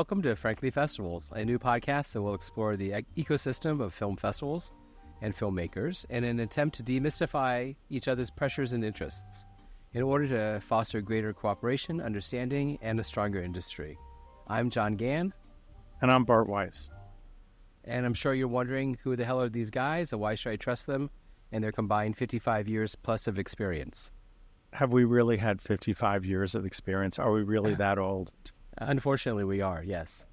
welcome to Frankly Festivals, a new podcast that will explore the ecosystem of film festivals and filmmakers in an attempt to demystify each other's pressures and interests in order to foster greater cooperation, understanding, and a stronger industry. I'm John Gann. And I'm Bart Weiss. And I'm sure you're wondering, who the hell are these guys and why should I trust them and their combined 55 years plus of experience? Have we really had 55 years of experience? Are we really that old? Unfortunately, we are, yes.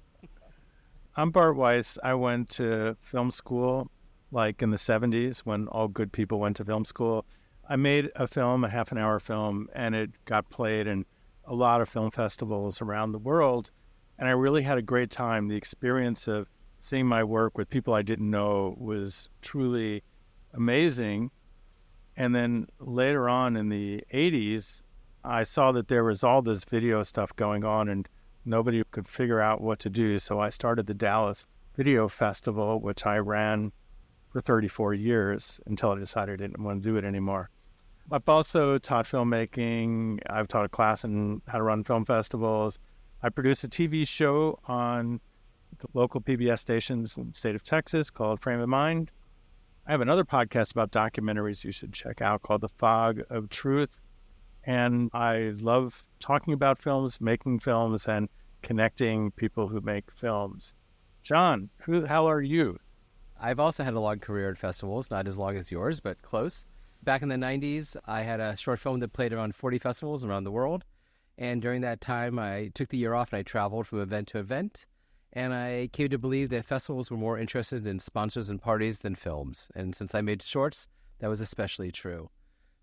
I'm Bart Weiss. I went to film school like in the 70s when all good people went to film school. I made a film, a half-an-hour film, and it got played in a lot of film festivals around the world. And I really had a great time. The experience of seeing my work with people I didn't know was truly amazing. And then later on in the 80s, I saw that there was all this video stuff going on and nobody could figure out what to do. So I started the Dallas Video Festival, which I ran for 34 years until I decided I didn't want to do it anymore. I've also taught filmmaking. I've taught a class on how to run film festivals. I produced a TV show on the local PBS stations in the state of Texas called Frame of Mind. I have another podcast about documentaries you should check out called The Fog of Truth. And I love talking about films, making films, and connecting people who make films. John, who the hell are you? I've also had a long career in festivals, not as long as yours, but close. Back in the 90s, I had a short film that played around 40 festivals around the world. And during that time, I took the year off and I traveled from event to event. And I came to believe that festivals were more interested in sponsors and parties than films. And since I made shorts, that was especially true.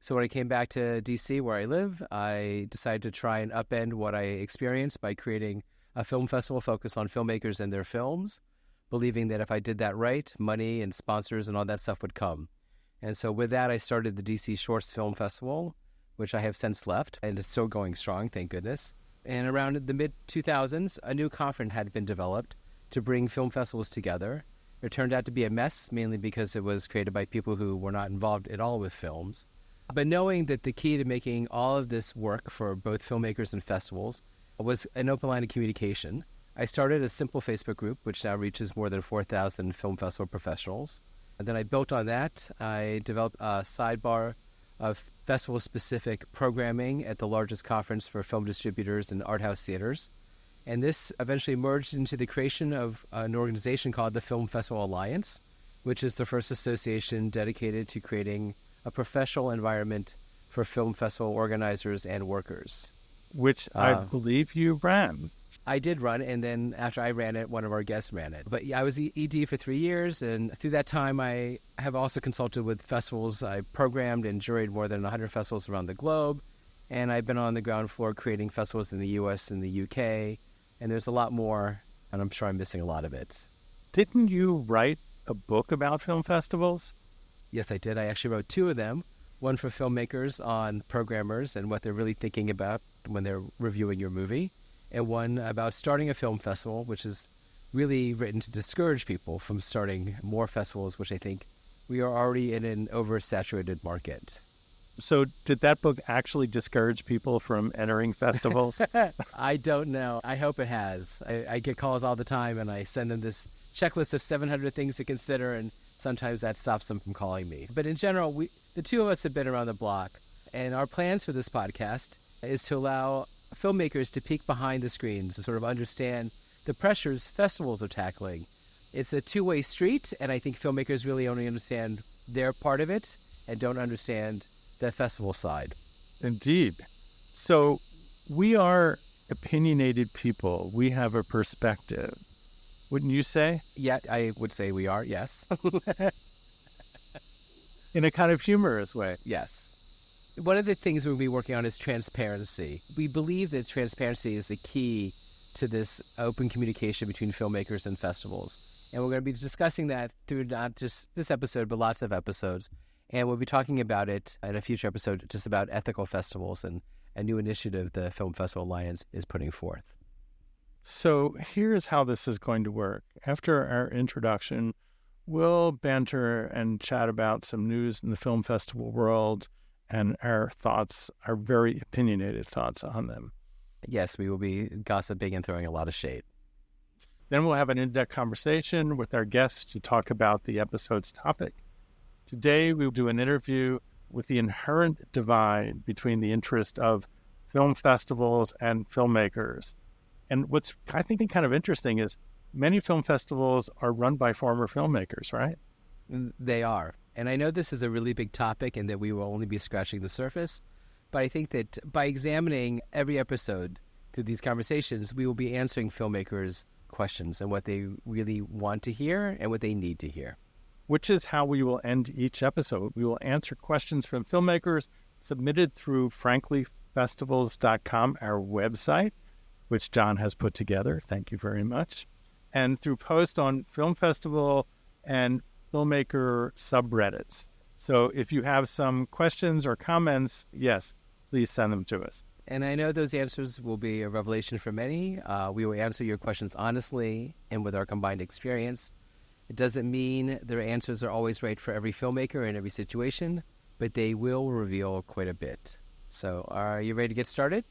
So when I came back to DC, where I live, I decided to try and upend what I experienced by creating a film festival focused on filmmakers and their films, believing that if I did that right, money and sponsors and all that stuff would come. And so with that, I started the DC Shorts Film Festival, which I have since left, and it's still going strong, thank goodness. And around the mid-2000s, a new conference had been developed to bring film festivals together. It turned out to be a mess, mainly because it was created by people who were not involved at all with films. But knowing that the key to making all of this work for both filmmakers and festivals was an open line of communication, I started a simple Facebook group, which now reaches more than 4,000 film festival professionals. And then I built on that. I developed a sidebar of festival-specific programming at the largest conference for film distributors and art house theaters. And this eventually merged into the creation of an organization called the Film Festival Alliance, which is the first association dedicated to creating a professional environment for film festival organizers and workers. Which I believe you ran. I did run, and then after I ran it, one of our guests ran it. But I was ED for 3 years, and through that time, I have also consulted with festivals. I programmed and juried more than 100 festivals around the globe, and I've been on the ground floor creating festivals in the U.S. and the U.K., and there's a lot more, and I'm sure I'm missing a lot of it. Didn't you write a book about film festivals? Yes, I did. I actually wrote 2 of them, one for filmmakers on programmers and what they're really thinking about when they're reviewing your movie, and one about starting a film festival, which is really written to discourage people from starting more festivals, which I think we are already in an oversaturated market. So did that book actually discourage people from entering festivals? I don't know. I hope it has. I get calls all the time, and I send them this checklist of 700 things to consider, and sometimes that stops them from calling me. But in general, the 2 of us have been around the block, and our plans for this podcast is to allow filmmakers to peek behind the screens and sort of understand the pressures festivals are tackling. It's a two-way street, and I think filmmakers really only understand their part of it and don't understand the festival side. Indeed. So we are opinionated people. We have a perspective. Wouldn't you say? Yeah, I would say we are, yes. In a kind of humorous way. Yes. One of the things we'll be working on is transparency. We believe that transparency is the key to this open communication between filmmakers and festivals. And we're going to be discussing that through not just this episode, but lots of episodes. And we'll be talking about it in a future episode, just about ethical festivals and a new initiative the Film Festival Alliance is putting forth. So here's how this is going to work. After our introduction, we'll banter and chat about some news in the film festival world and our thoughts, our very opinionated thoughts on them. Yes, we will be gossiping and throwing a lot of shade. Then we'll have an in-depth conversation with our guests to talk about the episode's topic. Today, we'll do an interview with the inherent divide between the interest of film festivals and filmmakers. And what's, I think, kind of interesting is many film festivals are run by former filmmakers, right? They are. And I know this is a really big topic and that we will only be scratching the surface. But I think that by examining every episode through these conversations, we will be answering filmmakers' questions and what they really want to hear and what they need to hear. Which is how we will end each episode. We will answer questions from filmmakers submitted through franklyfestivals.com, our website, which John has put together. Thank you very much. And through posts on film festival and filmmaker subreddits. So if you have some questions or comments, yes, please send them to us. And I know those answers will be a revelation for many. We will answer your questions honestly and with our combined experience. It doesn't mean their answers are always right for every filmmaker in every situation, but they will reveal quite a bit. So are you ready to get started?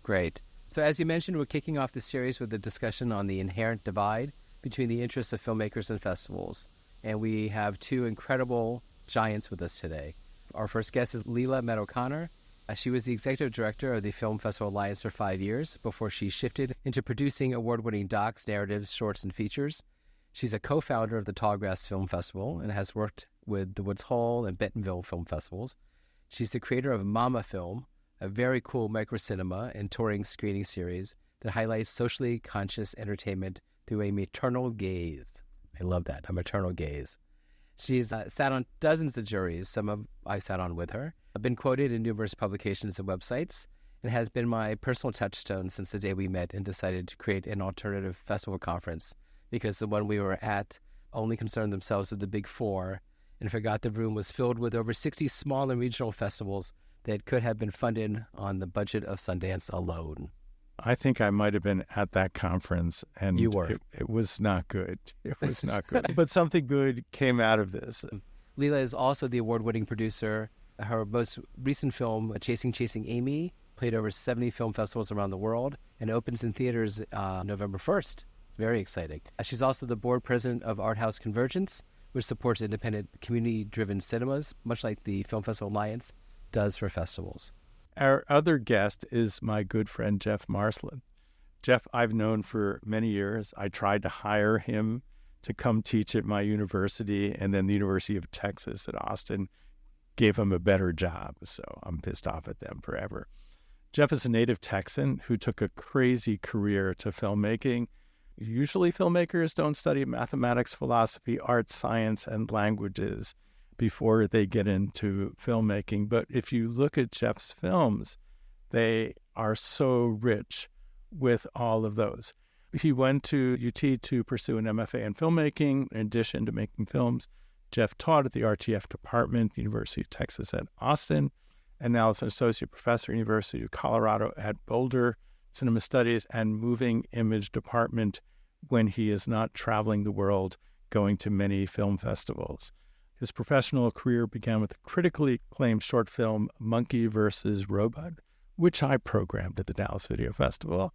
Great. So as you mentioned, we're kicking off the series with a discussion on the inherent divide between the interests of filmmakers and festivals. And we have two incredible giants with us today. Our first guest is Leela Met-O'Connor. She was the executive director of the Film Festival Alliance for 5 years before she shifted into producing award-winning docs, narratives, shorts, and features. She's a co-founder of the Tallgrass Film Festival and has worked with the Woods Hole and Bentonville Film Festivals. She's the creator of Mama Film, a very cool microcinema and touring screening series that highlights socially conscious entertainment through a maternal gaze. I love that, a maternal gaze. She's sat on dozens of juries, I sat on with her. I've been quoted in numerous publications and websites, and has been my personal touchstone since the day we met and decided to create an alternative festival conference, because the one we were at only concerned themselves with the big four and forgot the room was filled with over 60 small and regional festivals that could have been funded on the budget of Sundance alone. I think I might have been at that conference, and you were. It was not good. It was not good. But something good came out of this. Leela is also the award-winning producer. Her most recent film, Chasing Amy, played over 70 film festivals around the world and opens in theaters November 1st. Very exciting. She's also the board president of Art House Convergence, which supports independent, community-driven cinemas, much like the Film Festival Alliance does for festivals. Our other guest is my good friend, Jeff Marsland. Jeff, I've known for many years. I tried to hire him to come teach at my university, and then the University of Texas at Austin gave him a better job, so I'm pissed off at them forever. Jeff is a native Texan who took a crazy career to filmmaking. Usually filmmakers don't study mathematics, philosophy, art, science, and languages before they get into filmmaking. But if you look at Jeff's films, they are so rich with all of those. He went to UT to pursue an MFA in filmmaking. In addition to making films, Jeff taught at the RTF department, the University of Texas at Austin, and now is an associate professor at the University of Colorado at Boulder, cinema studies and moving image department when he is not traveling the world, going to many film festivals. His professional career began with the critically acclaimed short film Monkey vs. Robot, which I programmed at the Dallas Video Festival.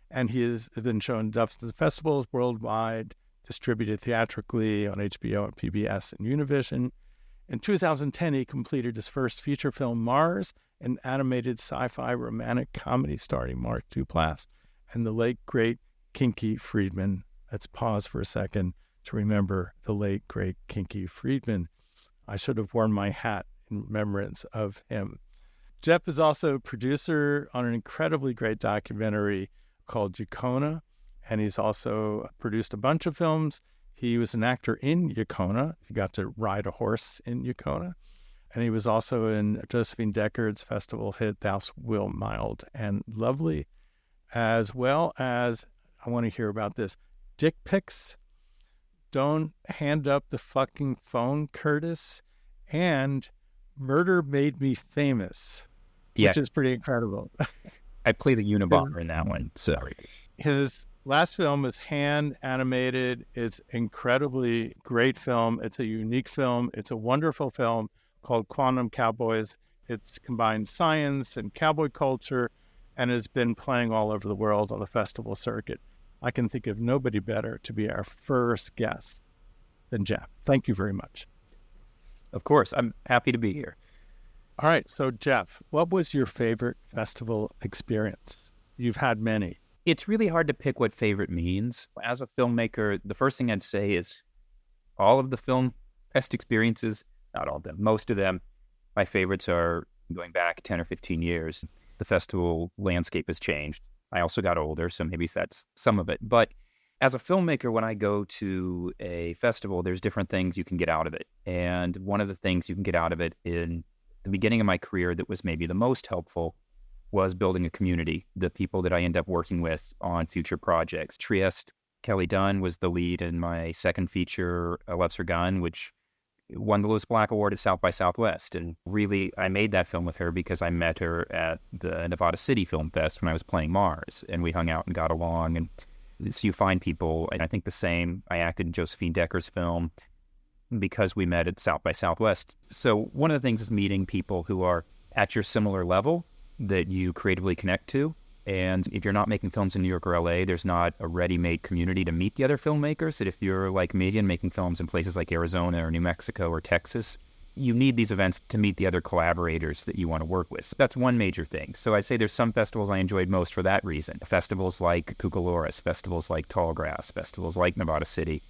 And he has been shown dozens of festivals worldwide, distributed theatrically on HBO and PBS and Univision. In 2010, he completed his first feature film, Mars, an animated sci-fi romantic comedy starring Mark Duplass and the late, great Kinky Friedman. Let's pause for a second to remember the late, great Kinky Friedman. I should have worn my hat in remembrance of him. Jeff is also a producer on an incredibly great documentary called Yacona, and he's also produced a bunch of films. He was an actor in Yacona. He got to ride a horse in Yacona. And he was also in Josephine Deckard's festival hit Thou Wilt Mild and Lovely, as well as, I want to hear about this, Dick Pics, Don't Hand Up the Fucking Phone, Curtis, and Murder Made Me Famous, which is pretty incredible. I play the Unabomber in that one. Sorry. His last film is hand animated. It's incredibly great film. It's a unique film. It's a wonderful film called Quantum Cowboys. It's combined science and cowboy culture. and has been playing all over the world on the festival circuit. I can think of nobody better to be our first guest than Jeff. Thank you very much. Of course, I'm happy to be here. All right, so Jeff, what was your favorite festival experience? You've had many. It's really hard to pick what favorite means. As a filmmaker, the first thing I'd say is all of the film fest experiences, not all of them, most of them, my favorites are going back 10 or 15 years. The festival landscape has changed. I also got older, so maybe that's some of it. But as a filmmaker, when I go to a festival, there's different things you can get out of it. And one of the things you can get out of it in the beginning of my career that was maybe the most helpful was building a community, the people that I end up working with on future projects. Trieste Kelly Dunn was the lead in my second feature, Loves Her Gun, which won the Lewis Black Award at South by Southwest. And really, I made that film with her because I met her at the Nevada City Film Fest when I was playing Mars, and we hung out and got along. And so you find people, and I think the same, I acted in Josephine Decker's film because we met at South by Southwest. So one of the things is meeting people who are at your similar level that you creatively connect to. And if you're not making films in New York or LA, there's not a ready-made community to meet the other filmmakers. That if you're like me and making films in places like Arizona or New Mexico or Texas, you need these events to meet the other collaborators that you want to work with. So that's one major thing. So I'd say there's some festivals I enjoyed most for that reason. Festivals like Cucaloris, festivals like Tallgrass, festivals like Nevada City.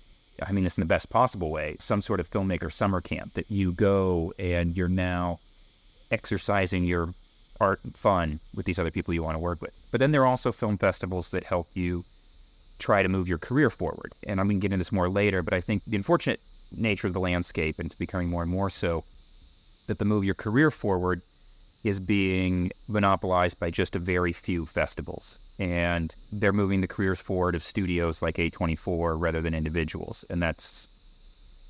I mean this in the best possible way. Some sort of filmmaker summer camp that you go and you're now exercising your art and fun with these other people you want to work with. But then there are also film festivals that help you try to move your career forward. And I'm going to get into this more later, but I think the unfortunate nature of the landscape, and it's becoming more and more so, that the move your career forward is being monopolized by just a very few festivals. And they're moving the careers forward of studios like A24 rather than individuals. And that's,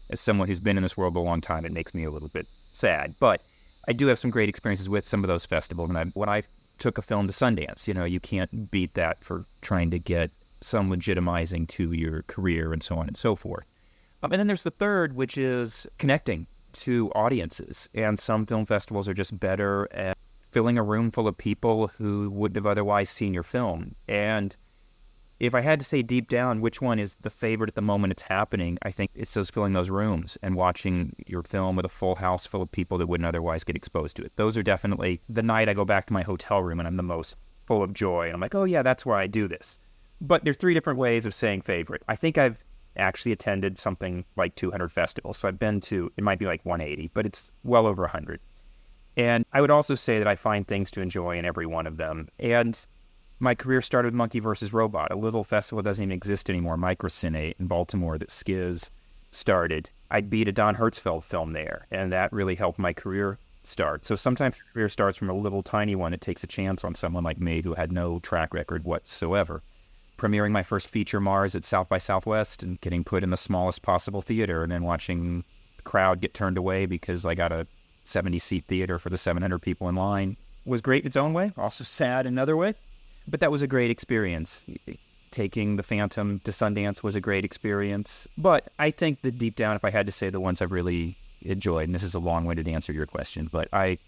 as someone who's been in this world a long time, it makes me a little bit sad. But I do have some great experiences with some of those festivals. And when I took a film to Sundance, you can't beat that for trying to get some legitimizing to your career and so on and so forth. And then there's the third, which is connecting to audiences. And some film festivals are just better at filling a room full of people who wouldn't have otherwise seen your film. And if I had to say deep down which one is the favorite at the moment it's happening, I think it's those filling those rooms and watching your film with a full house full of people that wouldn't otherwise get exposed to it. Those are definitely the night I go back to my hotel room and I'm the most full of joy. And I'm like, oh yeah, that's where I do this. But there's three different ways of saying favorite. I think I've actually attended something like 200 festivals. So I've been to, it might be like 180, but it's well over 100. And I would also say that I find things to enjoy in every one of them. And my career started with Monkey vs. Robot, a little festival that doesn't even exist anymore, Microcine in Baltimore that Skiz started. I beat a Don Hertzfeldt film there, and that really helped my career start. So sometimes your career starts from a little tiny one. It takes a chance on someone like me who had no track record whatsoever. Premiering my first feature, Mars, at South by Southwest and getting put in the smallest possible theater and then watching the crowd get turned away because I got a 70-seat theater for the 700 people in line was great in its own way, also sad in another way. But that was a great experience. Taking the Phantom to Sundance was a great experience. But I think that deep down, if I had to say the ones I've really enjoyed, and this is a long-winded answer to your question, but I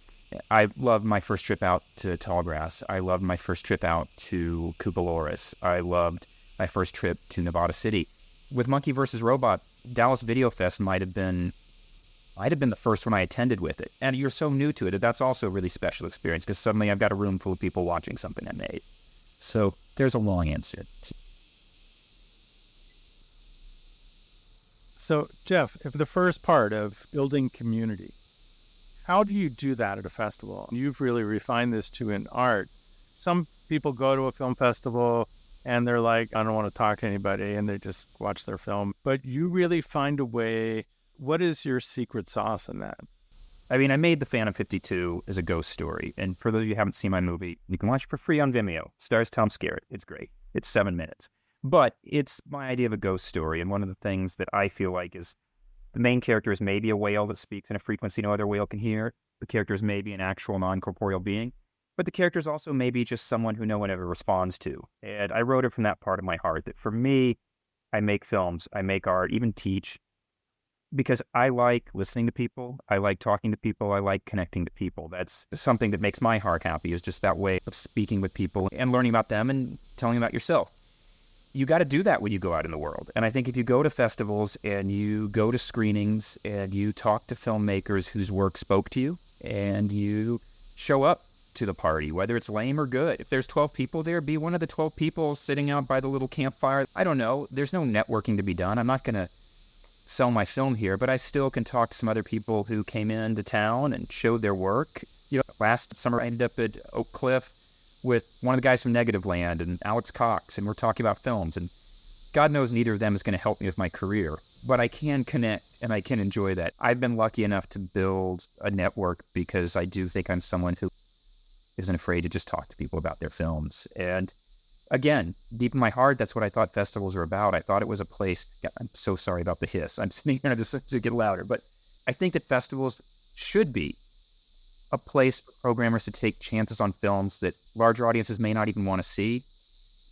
loved my first trip out to Tallgrass. I loved my first trip out to Cucaloris. I loved my first trip to Nevada City. With Monkey vs. Robot, Dallas Video Fest might have been the first one I attended with it. And you're so new to it, that's also a really special experience because suddenly I've got a room full of people watching something I made. So there's a long answer. So, Jeff, if the first part of building community, how do you do that at a festival? You've really refined this to an art. Some people go to a film festival and they're like, I don't want to talk to anybody, and they just watch their film. But you really find a way. What is your secret sauce in that? I mean, I made The Phantom 52 as a ghost story. And for those of you who haven't seen my movie, you can watch it for free on Vimeo. Stars Tom Skerritt. It's great. It's 7 minutes. But it's my idea of a ghost story. And one of the things that I feel like is the main character is maybe a whale that speaks in a frequency no other whale can hear. The character is maybe an actual non-corporeal being. But the character is also maybe just someone who no one ever responds to. And I wrote it from that part of my heart that for me, I make films, I make art, even teach. because I like listening to people. I like talking to people. I like connecting to people. That's something that makes my heart happy, is just that way of speaking with people and learning about them and telling about yourself. You got to do that when you go out in the world. And I think if you go to festivals and you go to screenings and you talk to filmmakers whose work spoke to you and you show up to the party, whether it's lame or good, if there's 12 people there, be one of the 12 people sitting out by the little campfire. I don't know. There's no networking to be done. I'm not going to sell my film here, but I still can talk to some other people who came into town and showed their work. Last summer I ended up at Oak Cliff with one of the guys from Negativland and Alex Cox, and we're talking about films. And God knows neither of them is going to help me with my career, but I can connect and I can enjoy that. I've been lucky enough to build a network because I do think I'm someone who isn't afraid to just talk to people about their films. And again, deep in my heart, that's what I thought festivals were about. I thought it was a place. I'm so sorry about the hiss. I'm sitting here just to get louder, but I think that festivals should be a place for programmers to take chances on films that larger audiences may not even want to see.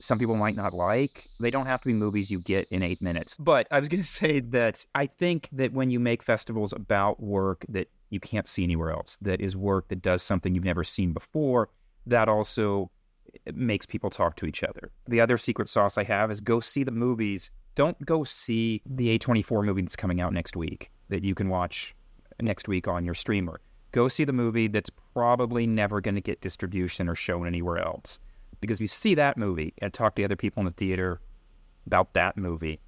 Some people might not like. They don't have to be movies you get in 8 minutes. But I was going to say that I think that when you make festivals about work that you can't see anywhere else, that is work that does something you've never seen before, that also makes people talk to each other. The other secret sauce I have is go see the movies. Don't go see the A24 movie that's coming out next week that you can watch next week on your streamer. Go see the movie that's probably never going to get distribution or shown anywhere else. Because if you see that movie and talk to other people in the theater about that movie,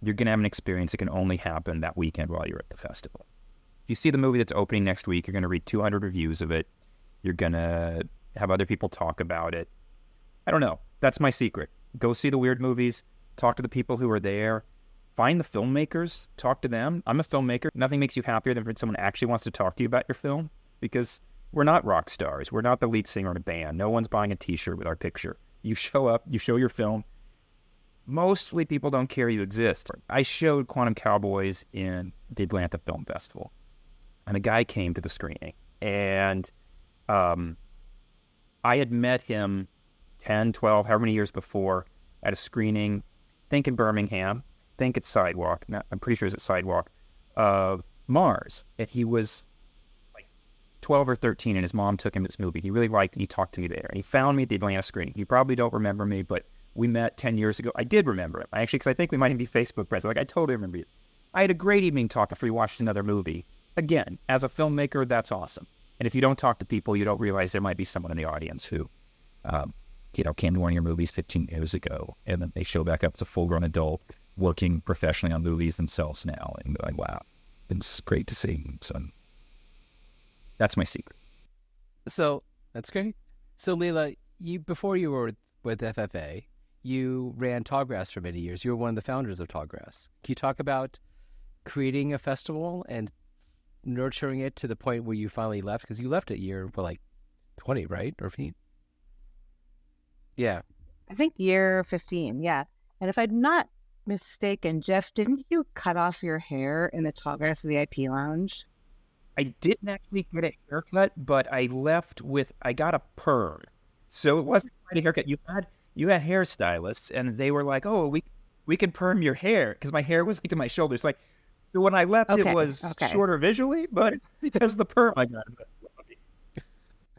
you're going to have an experience that can only happen that weekend while you're at the festival. If you see the movie that's opening next week, you're going to read 200 reviews of it. You're going to have other people talk about it. I don't know. That's my secret. Go see the weird movies. Talk to the people who are there. Find the filmmakers, talk to them. I'm a filmmaker. Nothing makes you happier than when someone actually wants to talk to you about your film, because we're not rock stars. We're not the lead singer in a band. No one's buying a t-shirt with our picture. You show up, you show your film. Mostly people don't care you exist. I showed Quantum Cowboys in the Atlanta Film Festival, and a guy came to the screening, and I had met him 10, 12, however many years before at a screening, I think in Birmingham. Think it's Sidewalk. I'm pretty sure it's at Sidewalk of Mars. And he was like 12 or 13, and his mom took him to this movie. He really liked it. He talked to me there, and he found me at the Atlanta screening. You probably don't remember me, but we met 10 years ago. I did remember him, actually, because I think we might even be Facebook friends. Like, I totally remember you. I had a great evening talking before we watched another movie. Again, as a filmmaker, that's awesome. And if you don't talk to people, you don't realize there might be someone in the audience who, came to one of your movies 15 years ago, and then they show back up as a full-grown adult working professionally on movies themselves now, and going, wow, it's great to see. So that's my secret. So that's great. So Leela, before you were with FFA, you ran Tallgrass for many years. You were one of the founders of Tallgrass. Can you talk about creating a festival and nurturing it to the point where you finally left? Because you left at year, 20, right? Or 15? Yeah. I think year 15, yeah. And if I'm not mistaken, Jeff, didn't you cut off your hair in the Tallgrass VIP lounge? I didn't actually get a haircut, but I got a perm. So it wasn't quite a haircut. You had hairstylists, and they were like, oh, we can perm your hair, because my hair was to my shoulders. So when I left, it was shorter visually, but because the perm I got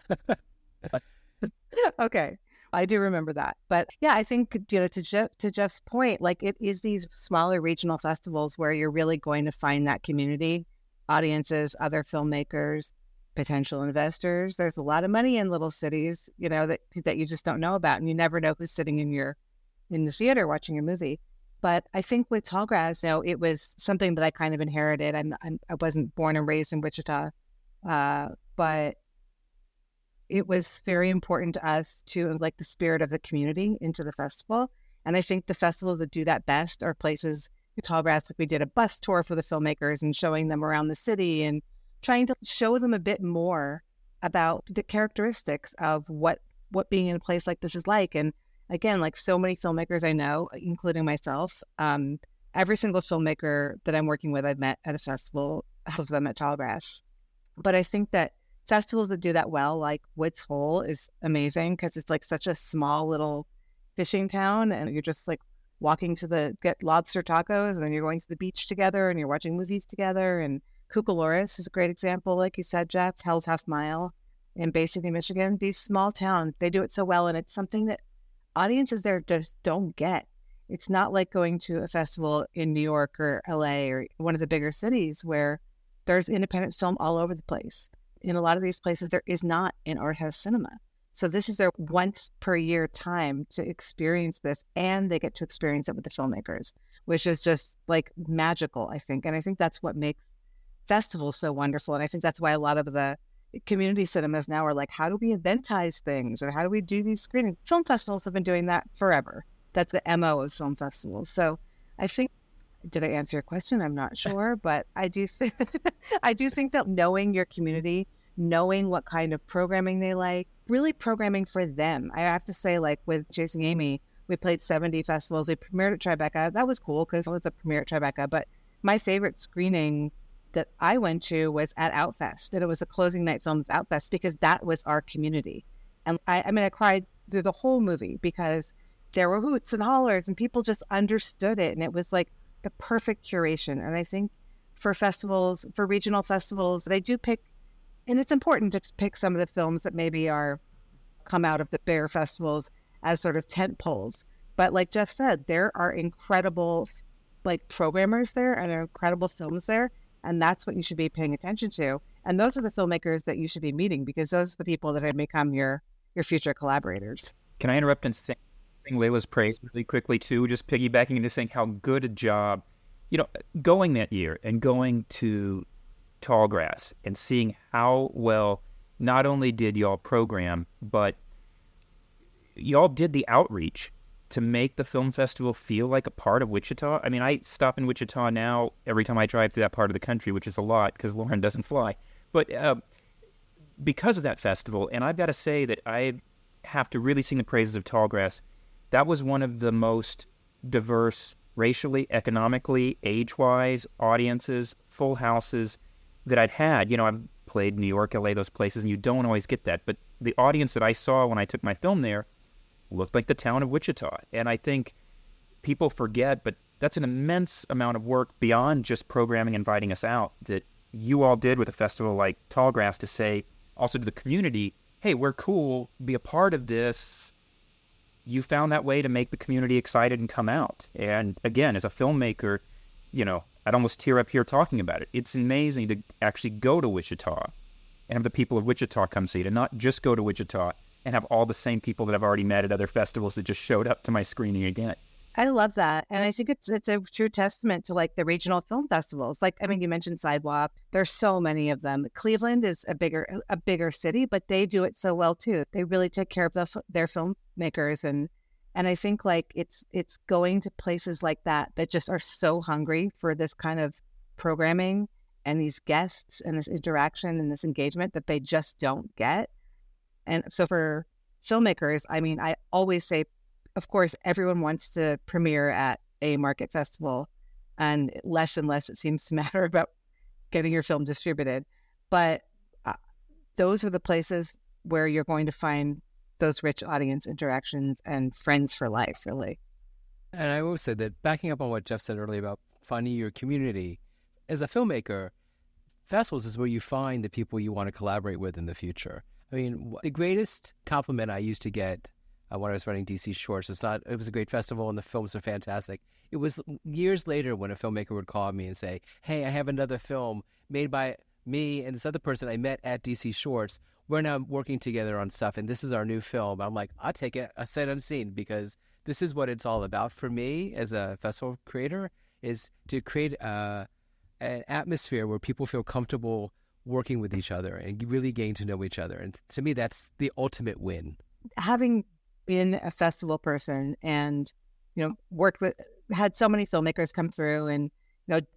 it. Okay. I do remember that. But yeah, I think, to Jeff's point, it is these smaller regional festivals where you're really going to find that community, audiences, other filmmakers, potential investors. There's a lot of money in little cities, that you just don't know about, and you never know who's sitting in the theater watching your movie. But I think with Tallgrass, it was something that I kind of inherited. I wasn't born and raised in Wichita, but it was very important to us to the spirit of the community into the festival. And I think the festivals that do that best are places, Tallgrass, we did a bus tour for the filmmakers and showing them around the city and trying to show them a bit more about the characteristics of what being in a place like this is like. And again, so many filmmakers I know, including myself, every single filmmaker that I'm working with, I've met at a festival, half of them at Tallgrass. But I think that festivals that do that well, like Woods Hole, is amazing because it's such a small little fishing town, and you're just walking to get lobster tacos, and then you're going to the beach together and you're watching movies together. And Cucalores is a great example. Like you said, Jeff, Hell's Half Mile in Bay City, Michigan. These small towns, they do it so well. And it's something that audiences there just don't get. It's not like going to a festival in New York or LA or one of the bigger cities where there's independent film all over the place. In a lot of these places, there is not an art house cinema. So this is their once per year time to experience this, and they get to experience it with the filmmakers, which is just like magical, I think. And I think that's what makes festivals so wonderful. And I think that's why a lot of the community cinemas now are like, how do we eventize things, or how do we do these screenings? Film festivals have been doing that forever. That's the MO of film festivals. So I think, did I answer your question? I'm not sure, but I do think that knowing your community, knowing what kind of programming they like, really programming for them. I have to say, like with Chasing Amy, we played 70 festivals. We premiered at Tribeca. That was cool because it was a premiere at Tribeca. But my favorite screening that I went to was at Outfest. And it was a closing night film at Outfest because that was our community. And I cried through the whole movie because there were hoots and hollers and people just understood it. And it was like the perfect curation. And I think for festivals, for regional festivals, they do pick, and it's important to pick some of the films that maybe come out of the bigger festivals as sort of tent poles. But like Jeff said, there are incredible like programmers there and incredible films there. And that's what you should be paying attention to. And those are the filmmakers that you should be meeting, because those are the people that have become your future collaborators. Can I interrupt and sing Layla's praise really quickly too, just piggybacking into saying how good a job, going that year and going to Tallgrass and seeing how well not only did y'all program, but y'all did the outreach to make the film festival feel like a part of Wichita. I mean, I stop in Wichita now every time I drive through that part of the country, which is a lot because Lauren doesn't fly. But because of that festival, and I've got to say that I have to really sing the praises of Tallgrass. That was one of the most diverse racially, economically, age-wise audiences, full houses that I'd had. I've played New York, LA, those places, and you don't always get that. But the audience that I saw when I took my film there looked like the town of Wichita. And I think people forget, but that's an immense amount of work beyond just programming, inviting us out, that you all did with a festival like Tallgrass to say also to the community, hey, we're cool, be a part of this. You found that way to make the community excited and come out. And again, as a filmmaker, I'd almost tear up here talking about it. It's amazing to actually go to Wichita and have the people of Wichita come see it, and not just go to Wichita and have all the same people that I've already met at other festivals that just showed up to my screening again. I love that. And I think it's a true testament to like the regional film festivals. Like, I mean, you mentioned Sidewalk. There's so many of them. Cleveland is a bigger city, but they do it so well too. They really take care of their filmmakers. And I think like it's going to places like that just are so hungry for this kind of programming and these guests and this interaction and this engagement that they just don't get. And so for filmmakers, I mean, I always say, of course, everyone wants to premiere at a market festival, and less it seems to matter about getting your film distributed. But those are the places where you're going to find those rich audience interactions and friends for life, really. And I always said that, backing up on what Jeff said earlier about finding your community, as a filmmaker, festivals is where you find the people you want to collaborate with in the future. I mean, the greatest compliment I used to get when I was running DC Shorts, it was a great festival and the films are fantastic. It was years later when a filmmaker would call me and say, hey, I have another film made by me and this other person I met at DC Shorts. We're now working together on stuff, and this is our new film. I'm like, I'll take it, a sight unseen, because this is what it's all about for me as a festival creator, is to create an atmosphere where people feel comfortable working with each other and really getting to know each other. And to me, that's the ultimate win. Having been a festival person and, had so many filmmakers come through and,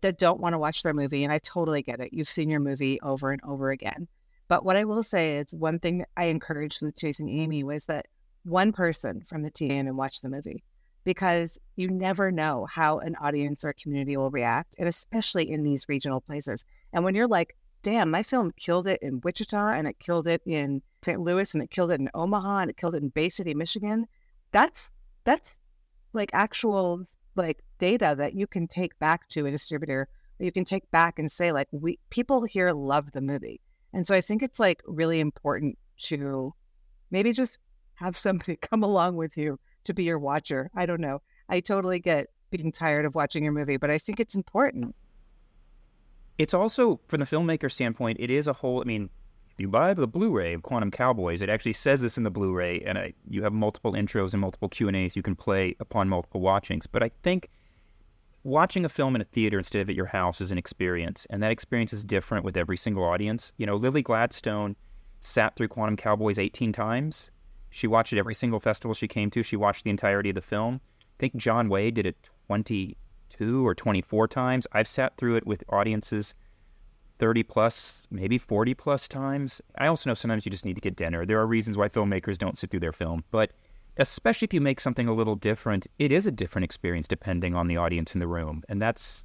that don't want to watch their movie. And I totally get it. You've seen your movie over and over again. But what I will say is, one thing that I encouraged with Chasing Amy was that one person from the team and watch the movie, because you never know how an audience or a community will react, and especially in these regional places. And when you're like, damn, my film killed it in Wichita, and it killed it in St. Louis, and it killed it in Omaha, and it killed it in Bay City, Michigan. That's like actual like data that you can take back to a distributor, that you can take back and say like, people here love the movie. And so I think it's like really important to maybe just have somebody come along with you to be your watcher. I don't know. I totally get being tired of watching your movie, but I think it's important. It's also, from the filmmaker standpoint, it is a whole, I mean, if you buy the Blu-ray of Quantum Cowboys, it actually says this in the Blu-ray, and you have multiple intros and multiple Q&As you can play upon multiple watchings. But I think watching a film in a theater instead of at your house is an experience, and that experience is different with every single audience. You know, Lily Gladstone sat through Quantum Cowboys 18 times. She watched it every single festival she came to. She watched the entirety of the film. I think John Wade did it 22 or 24 times. I've sat through it with audiences 30 plus, maybe 40 plus times. I also know sometimes you just need to get dinner. There are reasons why filmmakers don't sit through their film, but especially if you make something a little different, it is a different experience depending on the audience in the room. And that's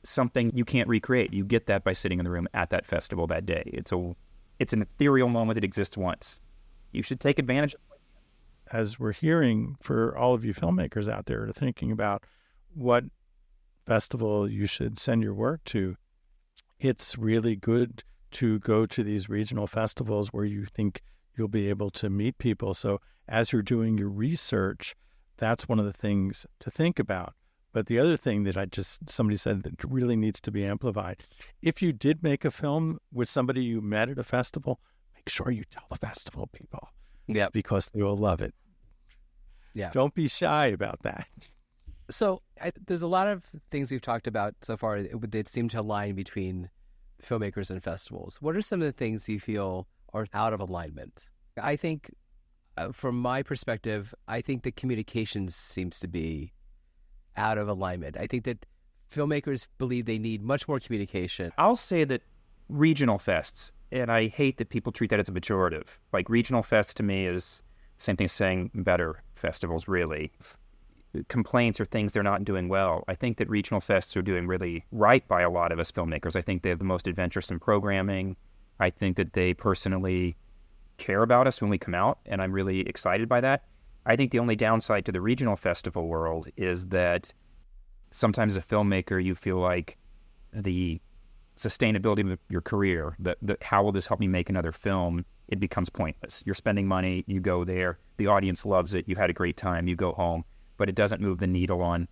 something you can't recreate. You get that by sitting in the room at that festival that day. It's an ethereal moment that exists once. You should take advantage of it. As we're hearing, for all of you filmmakers out there thinking about what festival you should send your work to, it's really good to go to these regional festivals where you think you'll be able to meet people. So as you're doing your research, that's one of the things to think about. But the other thing that somebody said that really needs to be amplified, if you did make a film with somebody you met at a festival, make sure you tell the festival people. Yeah. Because they will love it. Yeah. Don't be shy about that. So there's a lot of things we've talked about so far that seem to align between filmmakers and festivals. What are some of the things you feel are out of alignment? I think, from my perspective, I think the communications seems to be out of alignment. I think that filmmakers believe they need much more communication. I'll say that regional fests, and I hate that people treat that as a pejorative. Like, regional fests to me is the same thing as saying better festivals, really. Complaints or things they're not doing well. I think that regional fests are doing really right by a lot of us filmmakers. I think they have the most adventuresome programming. I think that they personally care about us when we come out, and I'm really excited by that. I think the only downside to the regional festival world is that sometimes as a filmmaker, you feel like the sustainability of your career, that how will this help me make another film, it becomes pointless. You're spending money, you go there, the audience loves it, you had a great time, you go home, but it doesn't move the needle on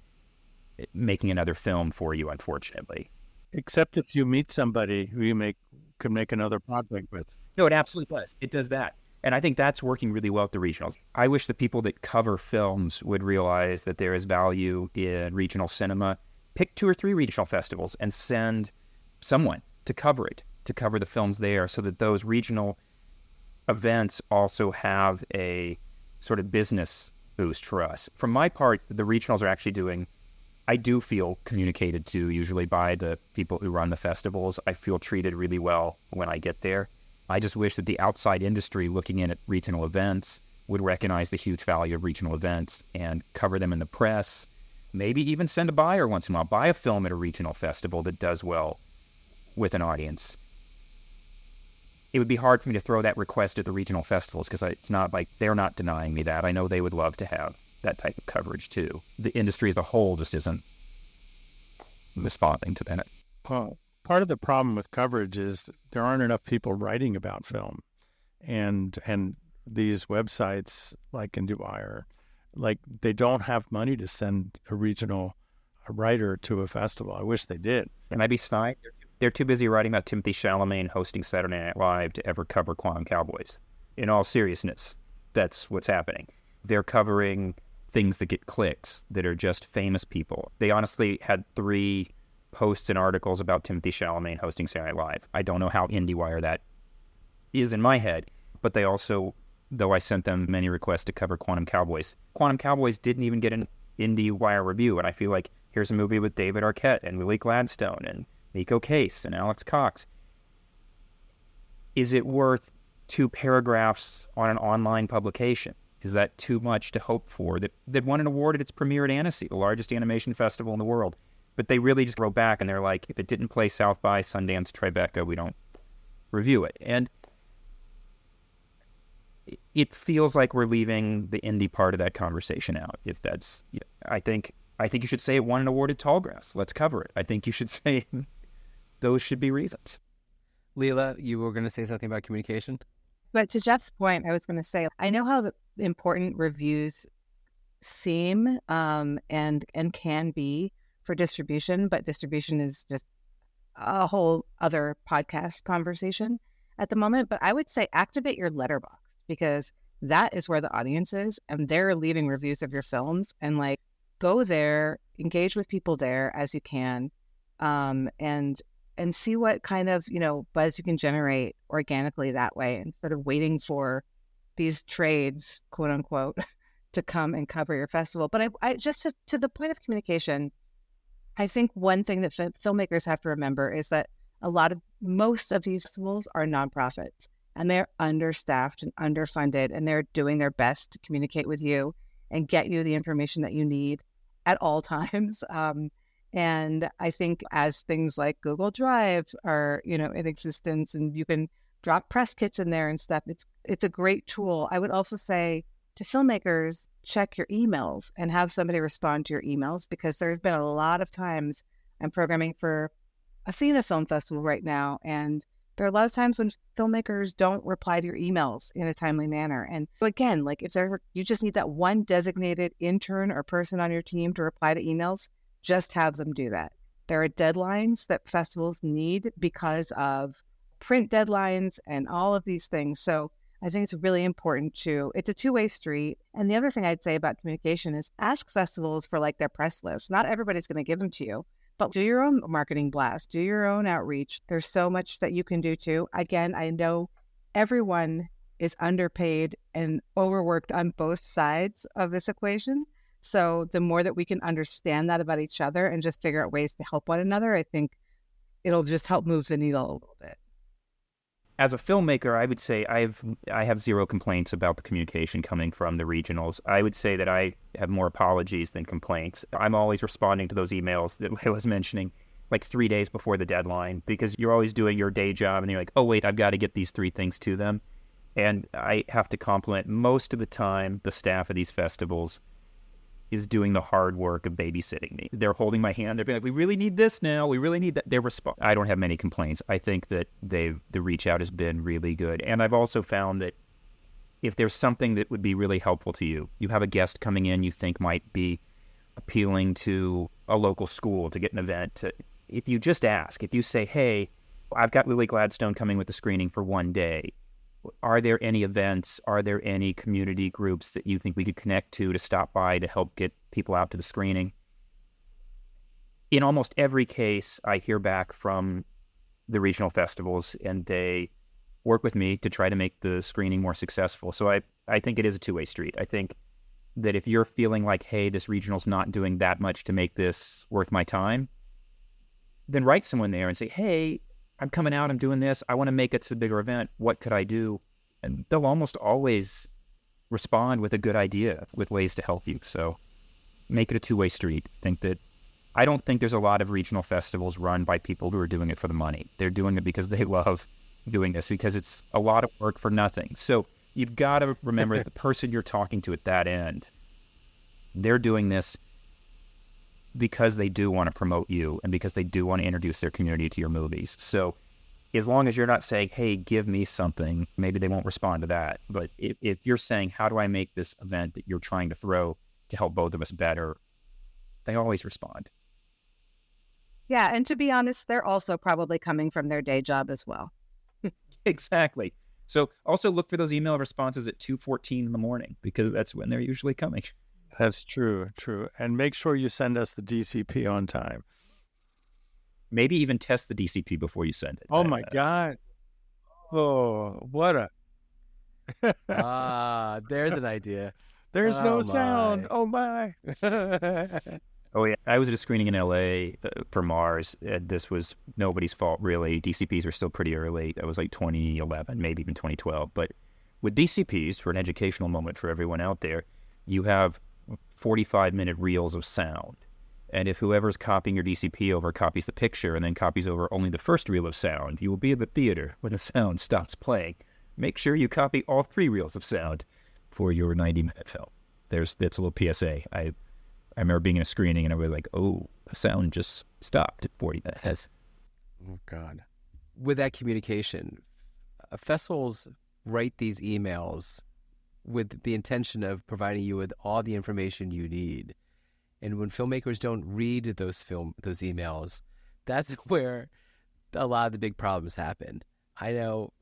making another film for you, unfortunately. Except if you meet somebody who you could make another project with. No, it absolutely does. It does that. And I think that's working really well at the regionals. I wish the people that cover films would realize that there is value in regional cinema. Pick 2 or 3 regional festivals and send someone to cover it, to cover the films there, so that those regional events also have a sort of business boost for us. From my part, the regionals are actually doing, I do feel communicated to usually by the people who run the festivals. I feel treated really well when I get there. I just wish that the outside industry looking in at regional events would recognize the huge value of regional events and cover them in the press. Maybe even send a buyer once in a while. Buy a film at a regional festival that does well with an audience. It would be hard for me to throw that request at the regional festivals because it's not like they're not denying me that. I know they would love to have that type of coverage too. The industry as a whole just isn't responding to that. Well, part of the problem with coverage is there aren't enough people writing about film, and these websites like IndieWire, like they don't have money to send a writer to a festival. I wish they did. Can I be snide? They're too busy writing about Timothy Chalamet hosting Saturday Night Live to ever cover Quantum Cowboys. In all seriousness, that's what's happening. They're covering things that get clicks, that are just famous people. They honestly had 3 posts and articles about Timothy Chalamet hosting Saturday Night Live. I don't know how IndieWire that is in my head, but they also, though I sent them many requests to cover Quantum Cowboys didn't even get an IndieWire review, and I feel like here's a movie with David Arquette and Lily Gladstone and Nico Case and Alex Cox. Is it worth 2 paragraphs on an online publication? Is that too much to hope for? That won an award at its premiere at Annecy, the largest animation festival in the world. But they really just wrote back and they're like, if it didn't play South by, Sundance, Tribeca, we don't review it. And it feels like we're leaving the indie part of that conversation out. If that's, I think you should say it won an award at Tallgrass. Let's cover it. I think you should say those should be reasons. Leela, you were going to say something about communication? But to Jeff's point, I was going to say, I know how important reviews seem and can be for distribution, but distribution is just a whole other podcast conversation at the moment. But I would say activate your letterbox, because that is where the audience is, and they're leaving reviews of your films, and like go there, engage with people there as you can, and see what kind of, buzz you can generate organically that way, instead of waiting for these trades, quote unquote, to come and cover your festival. But I just to the point of communication, I think one thing that filmmakers have to remember is that most of these festivals are nonprofits, and they're understaffed and underfunded, and they're doing their best to communicate with you and get you the information that you need at all times. And I think as things like Google Drive are, in existence, and you can drop press kits in there and stuff, it's a great tool. I would also say to filmmakers, check your emails and have somebody respond to your emails, because there's been a lot of times I'm programming for Athena Film Festival right now, and there are a lot of times when filmmakers don't reply to your emails in a timely manner. And again, like if you just need that one designated intern or person on your team to reply to emails, just have them do that. There are deadlines that festivals need because of print deadlines and all of these things. So I think it's really important it's a two-way street. And the other thing I'd say about communication is ask festivals for like their press list. Not everybody's going to give them to you, but do your own marketing blast, do your own outreach. There's so much that you can do too. Again, I know everyone is underpaid and overworked on both sides of this equation. So the more that we can understand that about each other and just figure out ways to help one another, I think it'll just help move the needle a little bit. As a filmmaker, I would say I have zero complaints about the communication coming from the regionals. I would say that I have more apologies than complaints. I'm always responding to those emails that I was mentioning like 3 days before the deadline, because you're always doing your day job and you're like, oh, wait, I've got to get these 3 things to them. And I have to compliment most of the time the staff of these festivals is doing the hard work of babysitting me. They're holding my hand. They're being like, we really need this now. We really need that. I don't have many complaints. I think that the reach out has been really good. And I've also found that if there's something that would be really helpful to you, you have a guest coming in you think might be appealing to a local school to get an event. If you just ask, if you say, hey, I've got Lily Gladstone coming with the screening for one day. Are there any events? Are there any community groups that you think we could connect to stop by to help get people out to the screening? In almost every case, I hear back from the regional festivals, and they work with me to try to make the screening more successful. So I think it is a two-way street. I think that if you're feeling like, hey, this regional's not doing that much to make this worth my time, then write someone there and say, hey, I'm coming out, I'm doing this, I want to make it to a bigger event, what could I do? And they'll almost always respond with a good idea, with ways to help you. So make it a two-way street. I don't think there's a lot of regional festivals run by people who are doing it for the money. They're doing it because they love doing this, because it's a lot of work for nothing. So you've got to remember that the person you're talking to at that end, they're doing this because they do want to promote you and because they do want to introduce their community to your movies. So as long as you're not saying, hey, give me something, maybe they won't respond to that. But if you're saying, how do I make this event that you're trying to throw to help both of us better, they always respond. Yeah, and to be honest, they're also probably coming from their day job as well. Exactly. So also look for those email responses at 2:14 in the morning, because that's when they're usually coming. That's true. And make sure you send us the DCP on time. Maybe even test the DCP before you send it. Oh, my God. Oh, what a... There's an idea. There's no my. sound. Oh, my. Oh, yeah. I was at a screening in L.A. For Mars. This was nobody's fault, really. DCPs are still pretty early. It was like 2011, maybe even 2012. But with DCPs, for an educational moment for everyone out there, you have 45-minute reels of sound. And if whoever's copying your DCP over copies the picture and then copies over only the first reel of sound, you will be at the theater when the sound stops playing. Make sure you copy all 3 reels of sound for your 90-minute film. That's a little PSA. I remember being in a screening and I was like, oh, the sound just stopped at 40 minutes. Oh, God. With that communication, festivals write these emails with the intention of providing you with all the information you need. And when filmmakers don't read those emails, that's where a lot of the big problems happen. I know,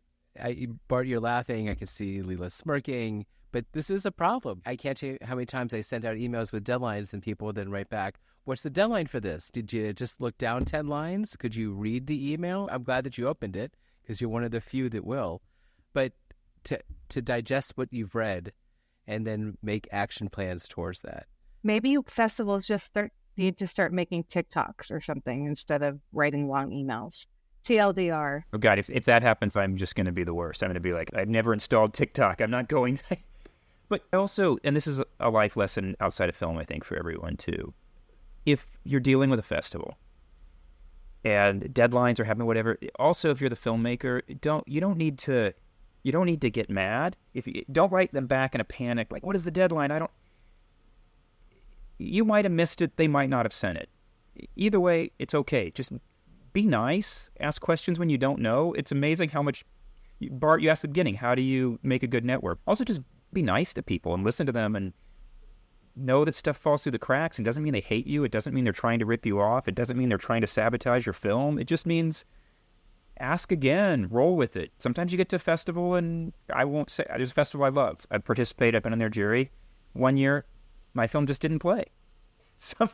Bart, you're laughing. I can see Leela smirking. But this is a problem. I can't tell you how many times I sent out emails with deadlines and people then write back, what's the deadline for this? Did you just look down 10 lines? Could you read the email? I'm glad that you opened it because you're one of the few that will. But to digest what you've read and then make action plans towards that. Maybe festivals need to start making TikToks or something instead of writing long emails. TLDR. Oh, God, if that happens, I'm just going to be the worst. I'm going to be like, I've never installed TikTok. I'm not going. But also, and this is a life lesson outside of film, I think, for everyone, too. If you're dealing with a festival and deadlines are happening, whatever, also, if you're the filmmaker, you don't need to get mad. Don't write them back in a panic, like, what is the deadline? You might have missed it. They might not have sent it. Either way, it's okay. Just be nice. Ask questions when you don't know. It's amazing how much, Bart, you asked at the beginning, how do you make a good network? Also, just be nice to people and listen to them and know that stuff falls through the cracks. It doesn't mean they hate you. It doesn't mean they're trying to rip you off. It doesn't mean they're trying to sabotage your film. It just means ask again, roll with it. Sometimes you get to a festival, and I won't say, there's a festival I love. I participated, I've been on their jury. One year, my film just didn't play. So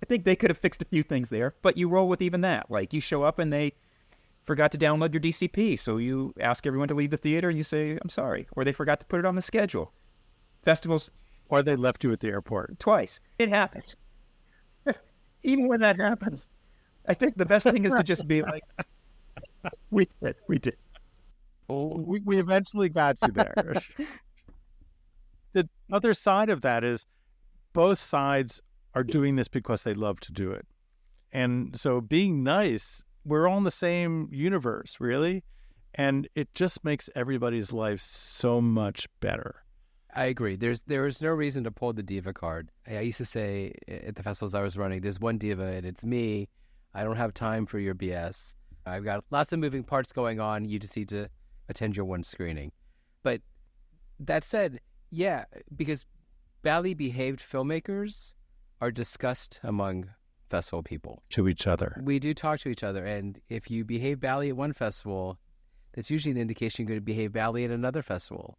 I think they could have fixed a few things there, but you roll with even that. Like, you show up and they forgot to download your DCP, so you ask everyone to leave the theater and you say, I'm sorry. Or they forgot to put it on the schedule. Festivals. Or they left you at the airport. Twice. It happens. Even when that happens, I think the best thing is to just be like, we did. We eventually got you there. The other side of that is both sides are doing this because they love to do it. And so being nice, we're all in the same universe, really. And it just makes everybody's life so much better. I agree. There is no reason to pull the diva card. I used to say at the festivals I was running, there's one diva and it's me. I don't have time for your BS. I've got lots of moving parts going on. You just need to attend your one screening. But that said, yeah, because badly behaved filmmakers are discussed among festival people. To each other. We do talk to each other. And if you behave badly at one festival, that's usually an indication you're going to behave badly at another festival.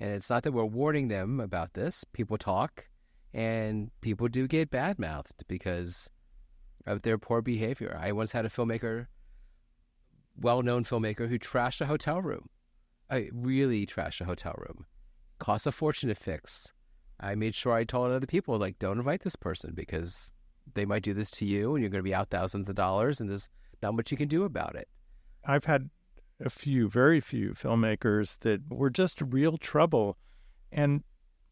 And it's not that we're warning them about this. People talk, and people do get bad-mouthed because of their poor behavior. I once had a filmmaker, well-known filmmaker, who trashed a hotel room. I really trashed a hotel room. Cost a fortune to fix. I made sure I told other people, like, don't invite this person because they might do this to you and you're going to be out thousands of dollars and there's not much you can do about it. I've had very few filmmakers that were just real trouble. And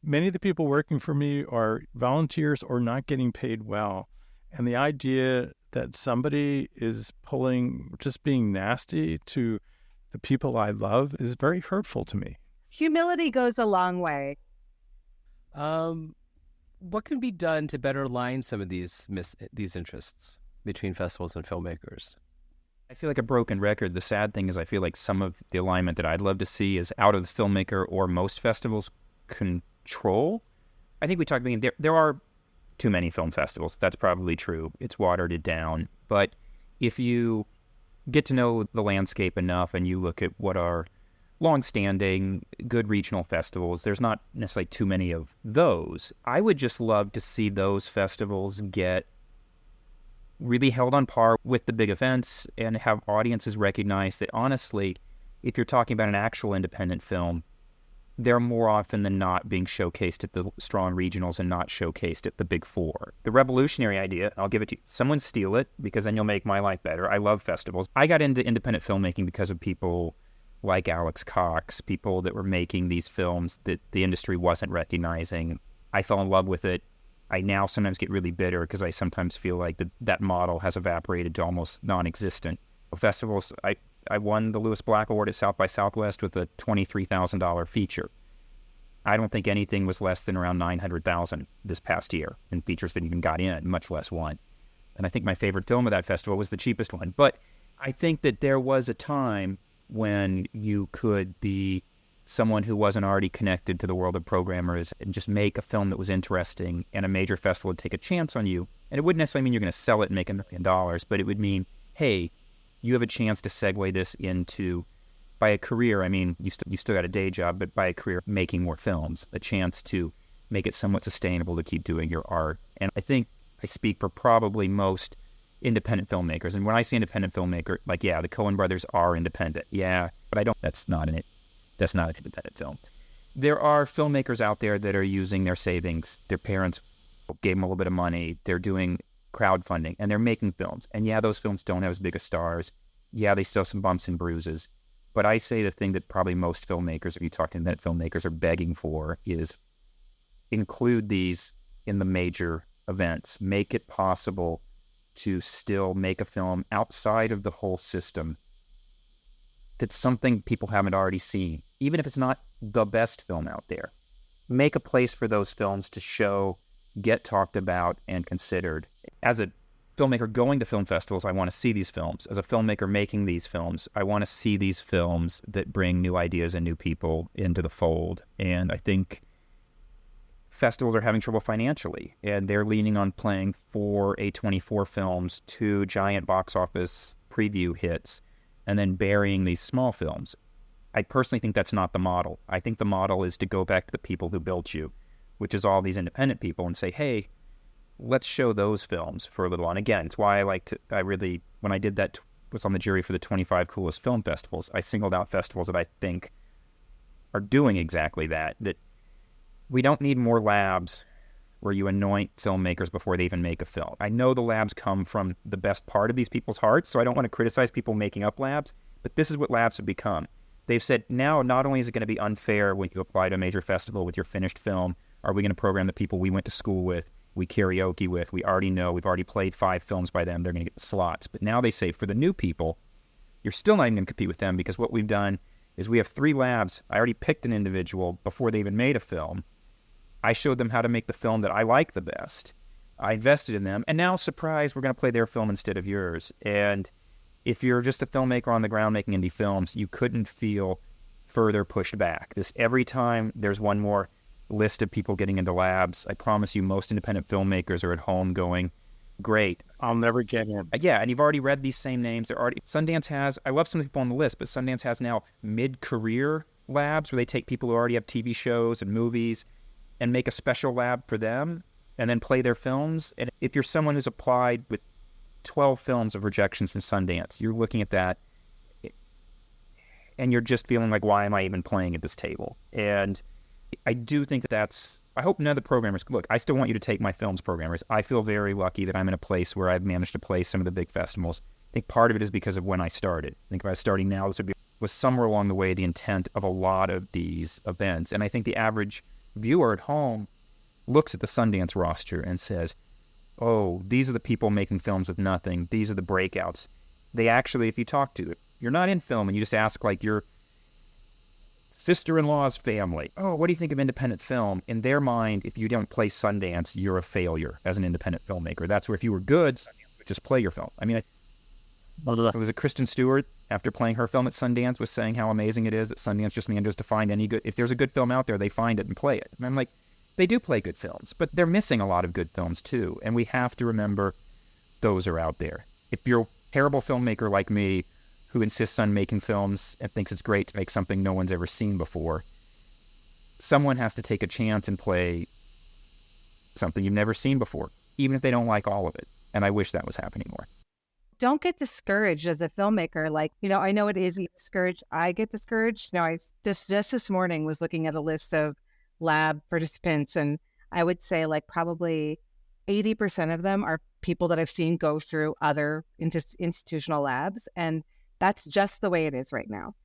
many of the people working for me are volunteers or not getting paid well. And the idea that somebody is just being nasty to the people I love is very hurtful to me. Humility goes a long way. What can be done to better align some of these interests between festivals and filmmakers? I feel like a broken record. The sad thing is I feel like some of the alignment that I'd love to see is out of the filmmaker or most festivals' control. I think we talked about there are too many film festivals. That's probably true. It's watered it down. But if you get to know the landscape enough and you look at what are long-standing, good regional festivals, there's not necessarily too many of those. I would just love to see those festivals get really held on par with the big events and have audiences recognize that, honestly, if you're talking about an actual independent film, they're more often than not being showcased at the strong regionals and not showcased at the big four. The revolutionary idea, I'll give it to you, someone steal it because then you'll make my life better. I love festivals. I got into independent filmmaking because of people like Alex Cox, people that were making these films that the industry wasn't recognizing. I fell in love with it. I now sometimes get really bitter because I sometimes feel like that model has evaporated to almost non-existent. Festivals, I won the Lewis Black Award at South by Southwest with a $23,000 feature. I don't think anything was less than around 900,000 this past year in features that even got in, much less one. And I think my favorite film of that festival was the cheapest one. But I think that there was a time when you could be someone who wasn't already connected to the world of programmers and just make a film that was interesting, and a major festival would take a chance on you. And it wouldn't necessarily mean you're going to sell it and make $1 million, but it would mean, hey, you have a chance to segue this into, by a career, I mean, you still got a day job, but by a career making more films, a chance to make it somewhat sustainable to keep doing your art. And I think I speak for probably most independent filmmakers. And when I say independent filmmaker, like, yeah, the Coen brothers are independent. Yeah, but that's not an independent film. There are filmmakers out there that are using their savings. Their parents gave them a little bit of money. They're doing crowdfunding, and they're making films. And yeah, those films don't have as big as stars. Yeah, they still have some bumps and bruises. But I say the thing that probably most filmmakers, if you talk to independent filmmakers, are begging for is include these in the major events. Make it possible to still make a film outside of the whole system that's something people haven't already seen, even if it's not the best film out there. Make a place for those films to show, get talked about, and considered. As a filmmaker going to film festivals, I want to see these films. As a filmmaker making these films, I want to see these films that bring new ideas and new people into the fold. And I think festivals are having trouble financially, and they're leaning on playing 4 A24 films, 2 giant box office preview hits, and then burying these small films. I personally think that's not the model. I think the model is to go back to the people who built you, which is all these independent people, and say, hey, let's show those films for a little while. And again, it's why when I did that, was on the jury for the 25 coolest film festivals, I singled out festivals that I think are doing exactly that we don't need more labs where you anoint filmmakers before they even make a film. I know the labs come from the best part of these people's hearts, so I don't want to criticize people making up labs, but this is what labs have become. They've said, now not only is it going to be unfair when you apply to a major festival with your finished film, are we going to program the people we went to school with, we karaoke with, we already know, we've already played 5 films by them, they're going to get the slots. But now they say, for the new people, you're still not even going to compete with them, because what we've done is we have 3 labs. I already picked an individual before they even made a film. I showed them how to make the film that I like the best. I invested in them, and now, surprise, we're going to play their film instead of yours. And if you're just a filmmaker on the ground making indie films, you couldn't feel further pushed back. Every time there's one more list of people getting into labs, I promise you most independent filmmakers are at home going, great, I'll never get in. Yeah, and you've already read these same names. Sundance has, I love some people on the list, but Sundance has now mid-career labs where they take people who already have TV shows and movies and make a special lab for them and then play their films. And if you're someone who's applied with 12 films of rejections from Sundance, you're looking at that and you're just feeling like, why am I even playing at this table? And I do think I hope none of the programmers, look, I still want you to take my films, programmers. I feel very lucky that I'm in a place where I've managed to play some of the big festivals. I think part of it is because of when I started. I think if I was starting now, this was somewhere along the way the intent of a lot of these events. And I think the average viewer at home looks at the Sundance roster and says, oh, these are the people making films with nothing. These are the breakouts. They actually, if you talk to it, you're not in film and you just ask like your sister-in-law's family, oh, what do you think of independent film? In their mind, if you don't play Sundance, you're a failure as an independent filmmaker. That's where if you were good, Sundance would just play your film. I mean, it was a Kristen Stewart, after playing her film at Sundance, was saying how amazing it is that Sundance just manages to find any good, if there's a good film out there, they find it and play it. And I'm like, they do play good films, but they're missing a lot of good films too. And we have to remember those are out there. If you're a terrible filmmaker like me, who insists on making films and thinks it's great to make something no one's ever seen before, someone has to take a chance and play something you've never seen before, even if they don't like all of it. And I wish that was happening more. Don't get discouraged as a filmmaker. Like, I know it is discouraged. I get discouraged. I just this morning was looking at a list of lab participants, and I would say like probably 80% of them are people that I've seen go through other institutional labs. And that's just the way it is right now.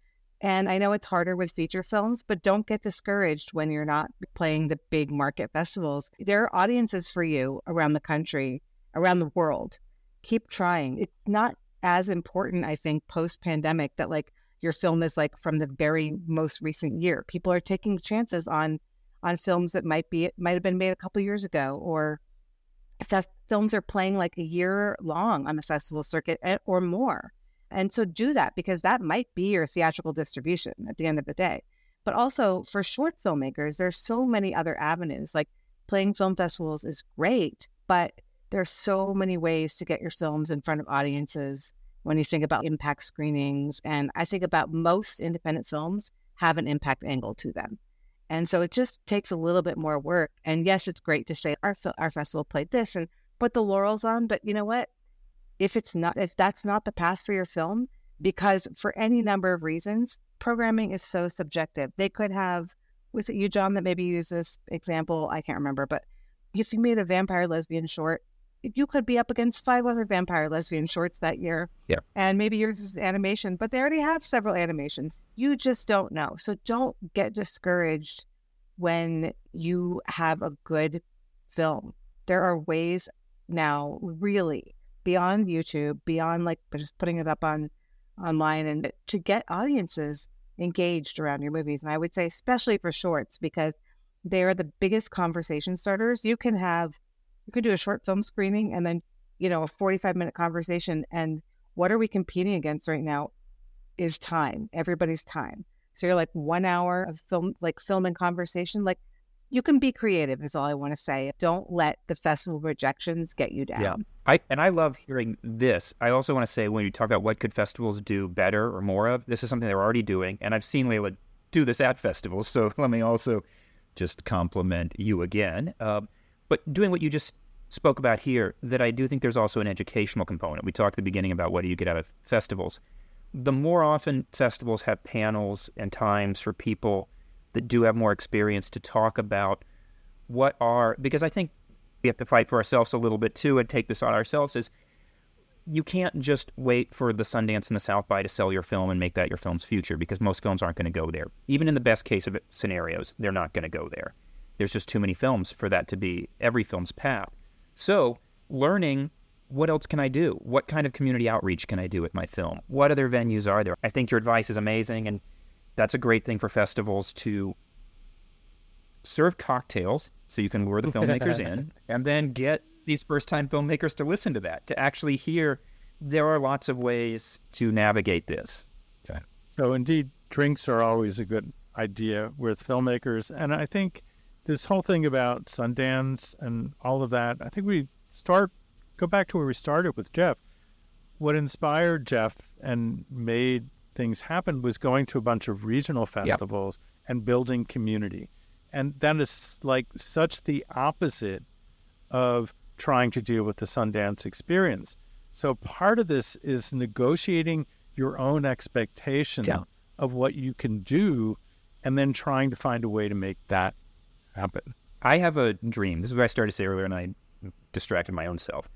And I know it's harder with feature films, but don't get discouraged when you're not playing the big market festivals. There are audiences for you around the country, around the world. Keep trying. It's not as important, I think, post-pandemic that like your film is like from the very most recent year. People are taking chances on on films that might have been made a couple years ago, or if that films are playing like a year long on the festival circuit or more. And so do that, because that might be your theatrical distribution at the end of the day. But also for short filmmakers, there's so many other avenues. Like playing film festivals is great, but there's so many ways to get your films in front of audiences when you think about impact screenings. And I think about most independent films have an impact angle to them. And so it just takes a little bit more work. And yes, it's great to say our festival played this and put the laurels on. But you know what? If that's not the path for your film, because for any number of reasons, programming is so subjective. They could have, was it you, John, that maybe used this example? I can't remember. But if you made a vampire lesbian short, you could be up against 5 other vampire lesbian shorts that year. Yeah. And maybe yours is animation, but they already have several animations. You just don't know. So don't get discouraged when you have a good film. There are ways now, really, beyond YouTube, beyond like just putting it up online, and to get audiences engaged around your movies. And I would say especially for shorts, because they are the biggest conversation starters. You could do a short film screening and then, a 45-minute conversation. And what are we competing against right now is time, everybody's time. So you're like 1 hour of film and conversation. Like, you can be creative is all I want to say. Don't let the festival rejections get you down. Yeah. I love hearing this. I also want to say, when you talk about what could festivals do better or more of, this is something they're already doing. And I've seen Layla do this at festivals. So let me also just compliment you again. But doing what you just spoke about here, that I do think there's also an educational component. We talked at the beginning about what do you get out of festivals. The more often festivals have panels and times for people that do have more experience to talk about because I think we have to fight for ourselves a little bit too and take this on ourselves, is you can't just wait for the Sundance and the South by to sell your film and make that your film's future, because most films aren't going to go there. Even in the best case of scenarios, they're not going to go there. There's just too many films for that to be every film's path. So learning, what else can I do? What kind of community outreach can I do with my film? What other venues are there? I think your advice is amazing, and that's a great thing for festivals to serve cocktails so you can lure the filmmakers in, and then get these first-time filmmakers to listen to that, to actually hear there are lots of ways to navigate this. Okay. So indeed, drinks are always a good idea with filmmakers. And I think this whole thing about Sundance and all of that, I think go back to where we started with Jeff. What inspired Jeff and made things happen was going to a bunch of regional festivals and building community. And that is like such the opposite of trying to deal with the Sundance experience. So part of this is negotiating your own expectation of what you can do, and then trying to find a way to make that happen. I have a dream. This is what I started to say earlier, and I distracted my own self.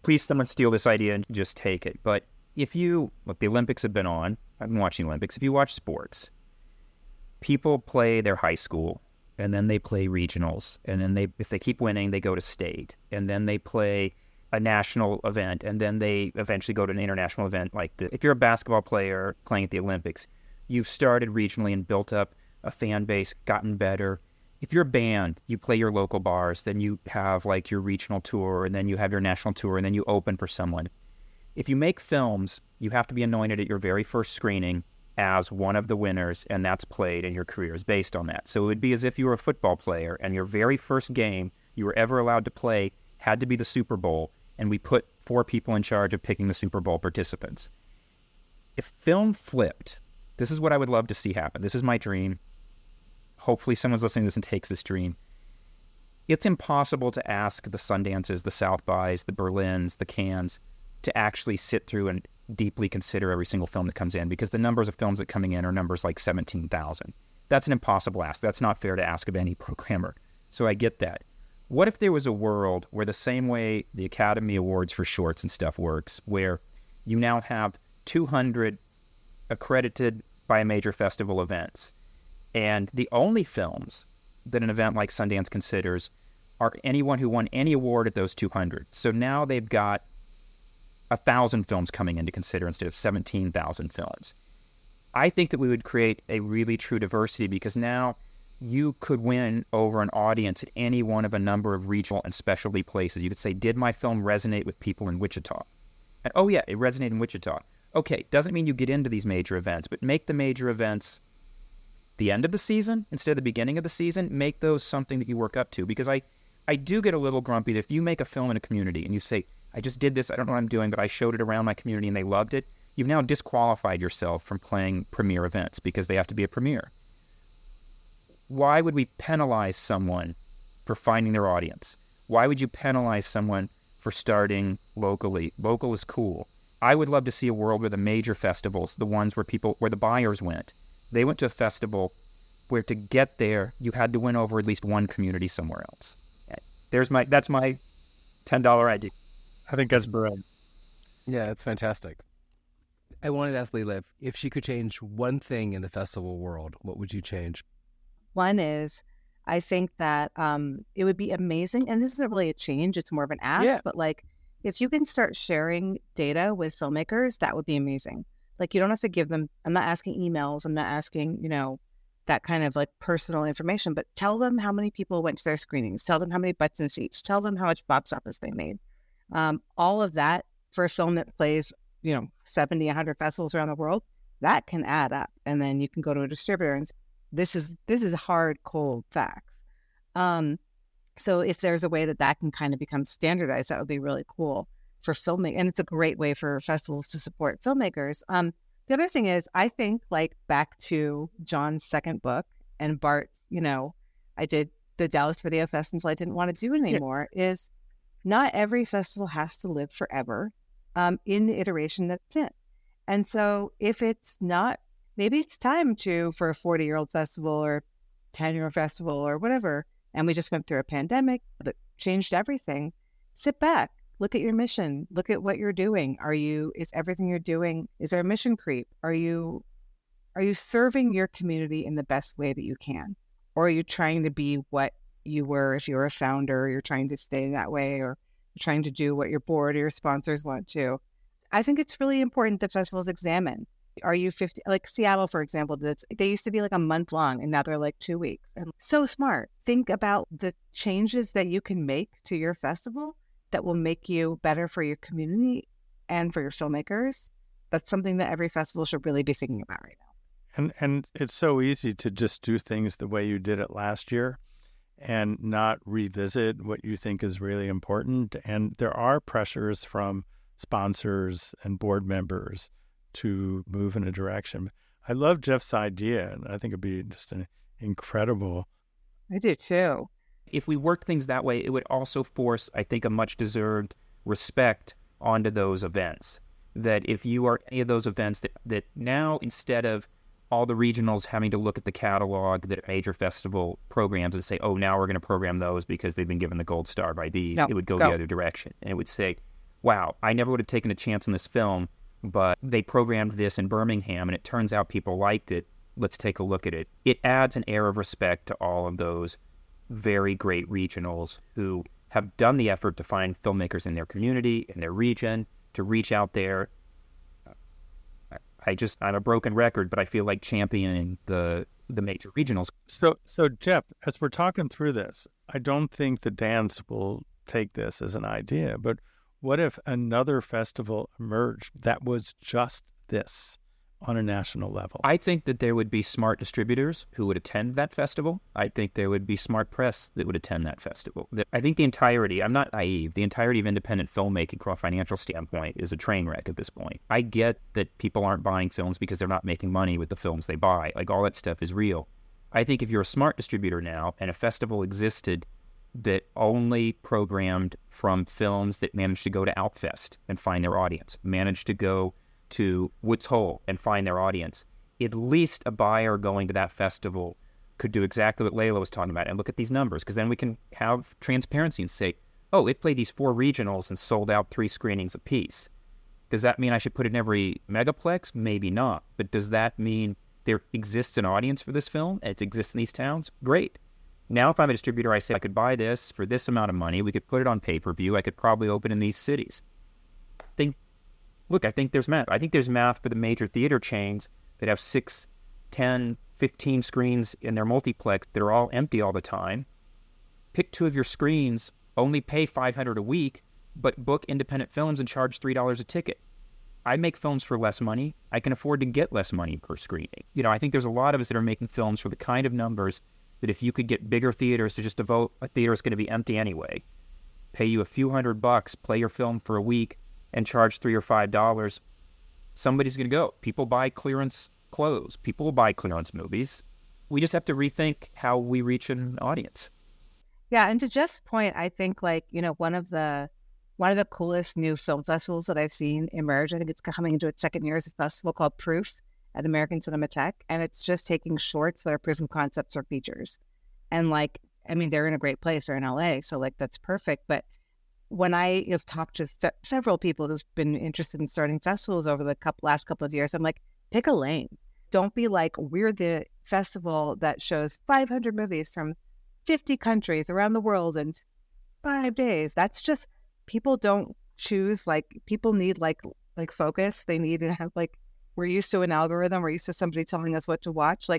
Please, someone steal this idea and just take it. But if the Olympics have been on. I've been watching the Olympics. If you watch sports, people play their high school, and then they play regionals, and then if they keep winning, they go to state, and then they play a national event, and then they eventually go to an international event. If you're a basketball player playing at the Olympics, you've started regionally and built up a fan base, gotten better. If you're a band, you play your local bars, then you have your regional tour, and then you have your national tour, and then you open for someone. If you make films, you have to be anointed at your very first screening as one of the winners, and that's played, and your career is based on that. So it would be as if you were a football player, and your very first game you were ever allowed to play had to be the Super Bowl, and we put 4 people in charge of picking the Super Bowl participants. If film flipped, this is what I would love to see happen. This is my dream. Hopefully someone's listening to this and takes this dream. It's impossible to ask the Sundances, the South Bys, the Berlins, the Cannes to actually sit through and deeply consider every single film that comes in, because the numbers of films that coming in are numbers like 17,000. That's an impossible ask. That's not fair to ask of any programmer. So I get that. What if there was a world where the same way the Academy Awards for shorts and stuff works, where you now have 200 accredited by a major festival events, and the only films that an event like Sundance considers are anyone who won any award at those 200. So now they've got 1,000 films coming in to consider instead of 17,000 films. I think that we would create a really true diversity, because now you could win over an audience at any one of a number of regional and specialty places. You could say, did my film resonate with people in Wichita? And, oh yeah, it resonated in Wichita. Okay, doesn't mean you get into these major events, but make the major events the end of the season instead of the beginning of the season. Make those something that you work up to, because I do get a little grumpy that if you make a film in a community and you say, I just did this, I don't know what I'm doing, but I showed it around my community and they loved it, you've now disqualified yourself from playing premiere events because they have to be a premiere. Why would we penalize someone for finding their audience? Why would you penalize someone for starting locally? Local is cool. I would love to see a world where the major festivals, the ones where the buyers went, they went to a festival where to get there, you had to win over at least one community somewhere else. That's my $10 idea. I think that's brilliant. Yeah, it's fantastic. I wanted to ask Leila if she could change one thing in the festival world, what would you change? One is, I think that it would be amazing, and this isn't really a change, it's more of an ask, but like, if you can start sharing data with filmmakers, that would be amazing. Like, you don't have to give them, I'm not asking emails, I'm not asking, that kind of like personal information, but tell them how many people went to their screenings, tell them how many butts and seats, tell them how much box office they made. All of that for a film that plays, 70, 100 festivals around the world, that can add up. And then you can go to a distributor and say, this is hard, cold facts. So if there's a way that can kind of become standardized, that would be really cool for filmmakers. And it's a great way for festivals to support filmmakers. The other thing is, I think, like, back to John's second book and Bart, I did the Dallas Video Fest until I didn't want to do it anymore, is not every festival has to live forever in the iteration that it's in. And so if it's not, maybe it's time for a 40-year-old festival or 10-year-old festival or whatever, and we just went through a pandemic that changed everything. Sit back, look at your mission, look at what you're doing. Is everything you're doing, is there a mission creep? Are you serving your community in the best way that you can? Or are you trying to be what you were if you're a founder, you're trying to stay that way, or you're trying to do what your board or your sponsors want to? I think it's really important that festivals examine. Are you 50, like Seattle, for example, they used to be like a month long and now they're like 2 weeks. And so smart. Think about the changes that you can make to your festival that will make you better for your community and for your filmmakers. That's something that every festival should really be thinking about right now. And it's so easy to just do things the way you did it last year and not revisit what you think is really important. And there are pressures from sponsors and board members to move in a direction. I love Jeff's idea, and I think it'd be just an incredible. I do too. If we worked things that way, it would also force, I think, a much-deserved respect onto those events. That if you are any of those events that now, instead of all the regionals having to look at the catalog that major festival programs and say, oh, now we're going to program those because they've been given the gold star by these, it would go the other direction. And it would say, wow, I never would have taken a chance on this film, but they programmed this in Birmingham, and it turns out people liked it. Let's take a look at it. It adds an air of respect to all of those very great regionals who have done the effort to find filmmakers in their community, in their region, to reach out there. I'm a broken record, but I feel like championing the major regionals. So Jeff, as we're talking through this, I don't think the dance will take this as an idea, but what if another festival emerged that was just this on a national level? I think that there would be smart distributors who would attend that festival. I think there would be smart press that would attend that festival. I think I'm not naive, the entirety of independent filmmaking from a financial standpoint is a train wreck at this point. I get that people aren't buying films because they're not making money with the films they buy. Like, all that stuff is real. I think if you're a smart distributor now and a festival existed that only programmed from films that managed to go to Outfest and find their audience, managed to go to Woods Hole and find their audience, at least a buyer going to that festival could do exactly what Leila was talking about and look at these numbers, because then we can have transparency and say, oh, it played these 4 regionals and sold out 3 screenings apiece. Does that mean I should put it in every megaplex? Maybe not. But does that mean there exists an audience for this film and it exists in these towns? Great. Now, if I'm a distributor, I say I could buy this for this amount of money. We could put it on pay-per-view. I could probably open in these cities. I think there's math. I think there's math for the major theater chains that have 6, 10, 15 screens in their multiplex that are all empty all the time. Pick 2 of your screens, only pay $500 a week, but book independent films and charge $3 a ticket. I make films for less money. I can afford to get less money per screening. I think there's a lot of us that are making films for the kind of numbers that if you could get bigger theaters to just devote, a theater is going to be empty anyway, pay you a few $100, play your film for a week, and charge $3 or $5, somebody's going to go. People buy clearance clothes. People will buy clearance movies. We just have to rethink how we reach an audience. Yeah, and to Jeff's point, I think one of the coolest new film festivals that I've seen emerge, I think it's coming into its second year, is a festival called Proof at American Cinematheque, and it's just taking shorts that are proof of concepts or features. And they're in a great place. They're in LA, so that's perfect. But when I have talked to several people who've been interested in starting festivals over the last couple of years, I'm like, pick a lane. Don't be like, we're the festival that shows 500 movies from 50 countries around the world in 5 days. That's just, people don't choose, people need focus. They need to have we're used to an algorithm. We're used to somebody telling us what to watch.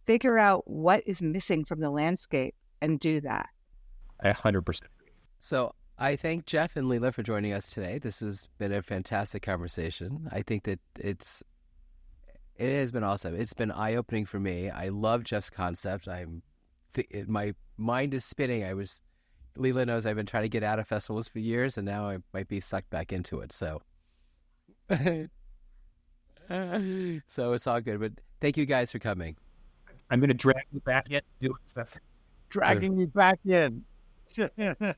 Figure out what is missing from the landscape and do that. I 100% agree. So I thank Jeff and Leela for joining us today. This has been a fantastic conversation. I think that it has been awesome. It's been eye-opening for me. I love Jeff's concept. My mind is spinning. Leela knows I've been trying to get out of festivals for years, and now I might be sucked back into it. So, so it's all good. But thank you guys for coming. I'm going to drag you back in. Do stuff. Dragging me back in. The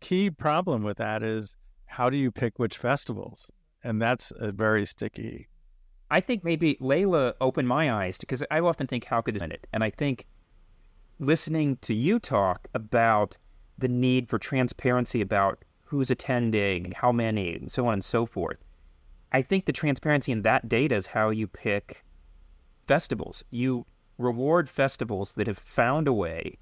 key problem with that is, how do you pick which festivals? And that's a very sticky. I think maybe Layla opened my eyes, because I often think, how could this end it? And I think listening to you talk about the need for transparency about who's attending and how many and so on and so forth, I think the transparency in that data is how you pick festivals. You reward festivals that have found a way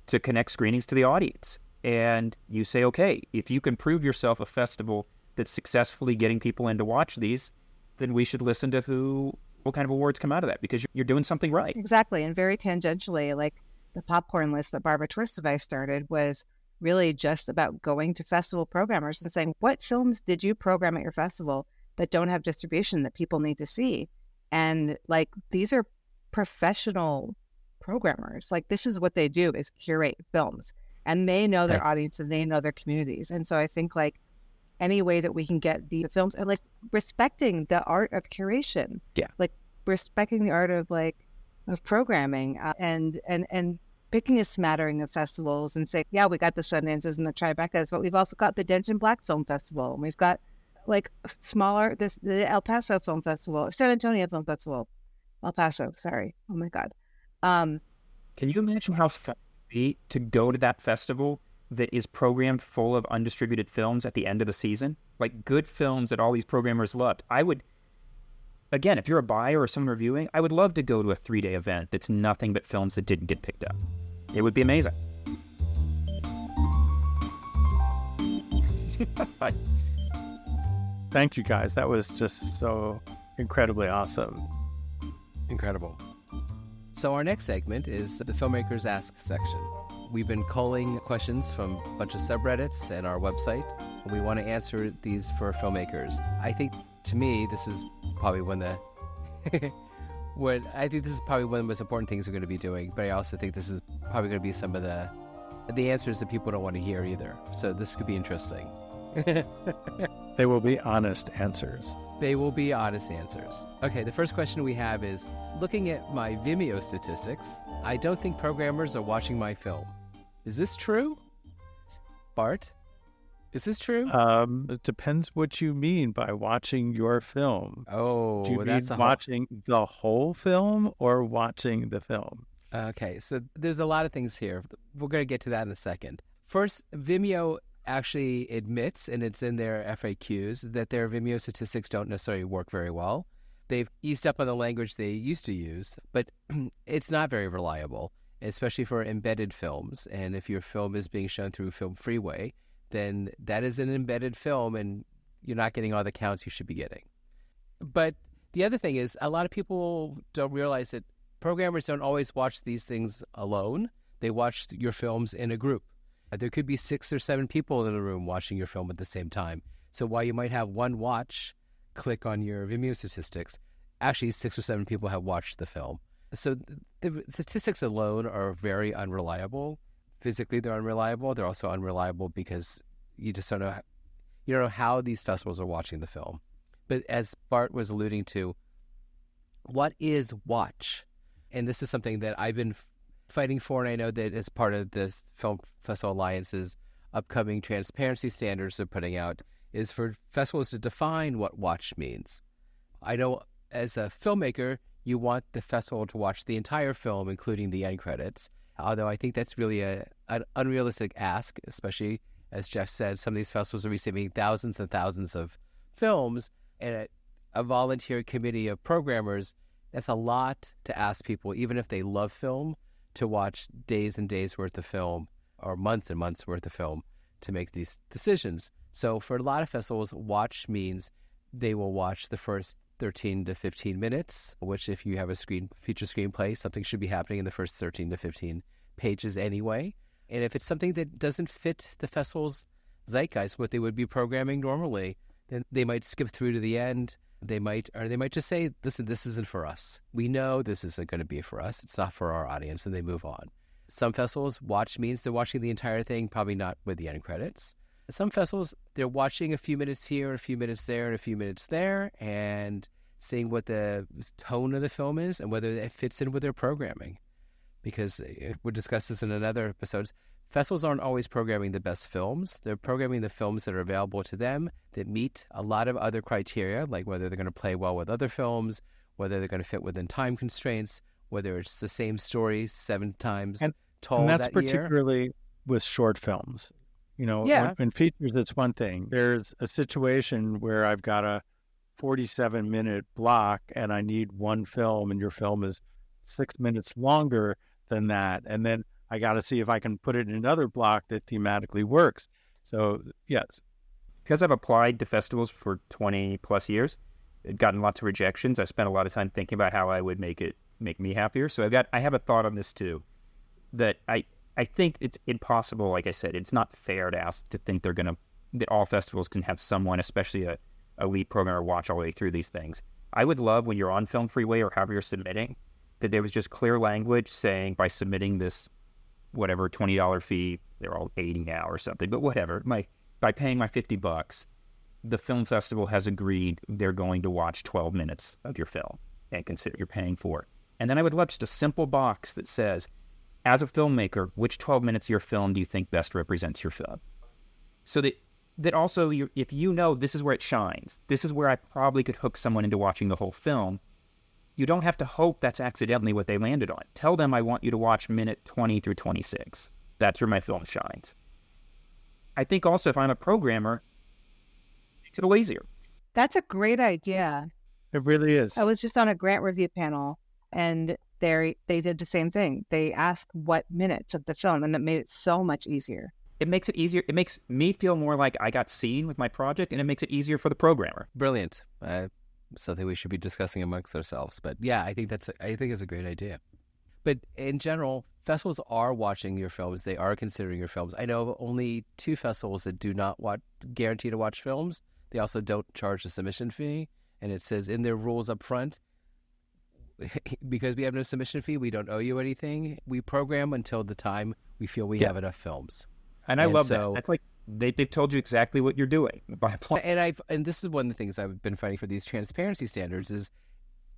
to connect screenings to the audience. And you say, okay, if you can prove yourself a festival that's successfully getting people in to watch these, then we should listen to what kind of awards come out of that, because you're doing something right. Exactly. And very tangentially, the popcorn list that Barbara Twist and I started was really just about going to festival programmers and saying, what films did you program at your festival that don't have distribution that people need to see? And these are professional programmers. This is what they do, is curate films, and they know their audience and they know their communities. And so I think any way that we can get the films, and respecting the art of curation, respecting the art of programming, and picking a smattering of festivals and say, yeah, we got the Sundances and the Tribecas, but we've also got the Denton Black Film Festival, and we've got smaller, the El Paso Film Festival, San Antonio Film Festival, El Paso, sorry. Oh my God. Can you imagine how fun it would be to go to that festival that is programmed full of undistributed films at the end of the season? Good films that all these programmers loved. I would, again, if you're a buyer or someone reviewing, I would love to go to a 3-day event that's nothing but films that didn't get picked up. It would be amazing. Thank you, guys. That was just so incredibly awesome. Incredible. So our next segment is the Filmmakers Ask section. We've been culling questions from a bunch of subreddits and our website, and we want to answer these for filmmakers. I think, to me, this is probably one of the most important things we're going to be doing, but I also think this is probably going to be some of the answers that people don't want to hear either. So this could be interesting. They will be honest answers. They will be honest answers. Okay, the first question we have is, looking at my Vimeo statistics, I don't think programmers are watching my film. Is this true? Bart, is this true? It depends what you mean by watching your film. Oh, do you mean watching the whole film or watching the film? Okay, so there's a lot of things here. We're going to get to that in a second. First, Vimeo actually admits, and it's in their FAQs, that their Vimeo statistics don't necessarily work very well. They've eased up on the language they used to use, but it's not very reliable, especially for embedded films. And if your film is being shown through Film Freeway, then that is an embedded film, and you're not getting all the counts you should be getting. But The other thing is, a lot of people don't realize that programmers don't always watch these things alone. They watch your films in a group. There could be 6 or 7 people in a room watching your film at the same time. So while you might have one watch click on your Vimeo statistics, actually 6 or 7 people have watched the film. So the statistics alone are very unreliable. Physically, they're unreliable. They're also unreliable because you just don't know. You don't know how these festivals are watching the film. But as Bart was alluding to, what is watch? And this is something that I've been fighting for, and I know that as part of this Film Festival Alliance's upcoming transparency standards they're putting out, is for festivals to define what watch means. I know as a filmmaker, you want the festival to watch the entire film, including the end credits, although I think that's really an unrealistic ask, especially, as Jeff said, some of these festivals are receiving thousands and thousands of films, and a volunteer committee of programmers, that's a lot to ask people, even if they love film, to watch days and days worth of film or months and months worth of film to make these decisions. So for a lot of festivals, watch means they will watch the first 13 to 15 minutes, which if you have a feature screenplay, something should be happening in the first 13 to 15 pages anyway. And if it's something that doesn't fit the festival's zeitgeist, what they would be programming normally, then they might skip through to the end. They might just say, listen, this isn't for us. We know this isn't going to be for us. It's not for our audience, and they move on. Some festivals, watch means they're watching the entire thing, probably not with the end credits. Some festivals, they're watching a few minutes here, a few minutes there, and a few minutes there, and seeing what the tone of the film is and whether it fits in with their programming. Because we'll discuss this in another episode. Festivals aren't always programming the best films. They're programming the films that are available to them that meet a lot of other criteria, like whether they're going to play well with other films, whether they're going to fit within time constraints, whether it's the same story 7 times told and that's that year. particularly with short films. You know, when features, it's one thing. There's a situation where I've got a 47-minute block and I need one film, and your film is 6 minutes longer than that. And then I got to see if I can put it in another block that thematically works. So, yes. Because I've applied to festivals for 20 plus years, I've gotten lots of rejections. I spent a lot of time thinking about how I would make me happier. So I have a thought on this too, that I think it's impossible. Like I said, it's not fair to think that all festivals can have someone, especially a lead programmer, watch all the way through these things. I would love when you're on Film Freeway or however you're submitting, that there was just clear language saying by submitting this whatever $20 fee, they're all 80 now or something, but whatever, by paying my $50, the film festival has agreed they're going to watch 12 minutes of your film and consider you're paying for it. And then I would love just a simple box that says, as a filmmaker, which 12 minutes of your film do you think best represents your film? So that also, if you know this is where it shines, this is where I probably could hook someone into watching the whole film, you don't have to hope that's accidentally what they landed on. Tell them I want you to watch minute 20 through 26. That's where my film shines. I think also if I'm a programmer, it makes it a little easier. That's a great idea. It really is. I was just on a grant review panel, and they did the same thing. They asked what minutes of the film, and that made it so much easier. It makes it easier. It makes me feel more like I got seen with my project, and it makes it easier for the programmer. Brilliant. Something we should be discussing amongst ourselves. But yeah, I think it's a great idea. But in general, festivals are watching your films. They are considering your films. I know of only 2 festivals that do not guarantee to watch films. They also don't charge a submission fee. And it says in their rules up front, because we have no submission fee, we don't owe you anything. We program until the time we feel we have enough films. And I love that. That's like they've told you exactly what you're doing by applying. And this is one of the things I've been fighting for these transparency standards is,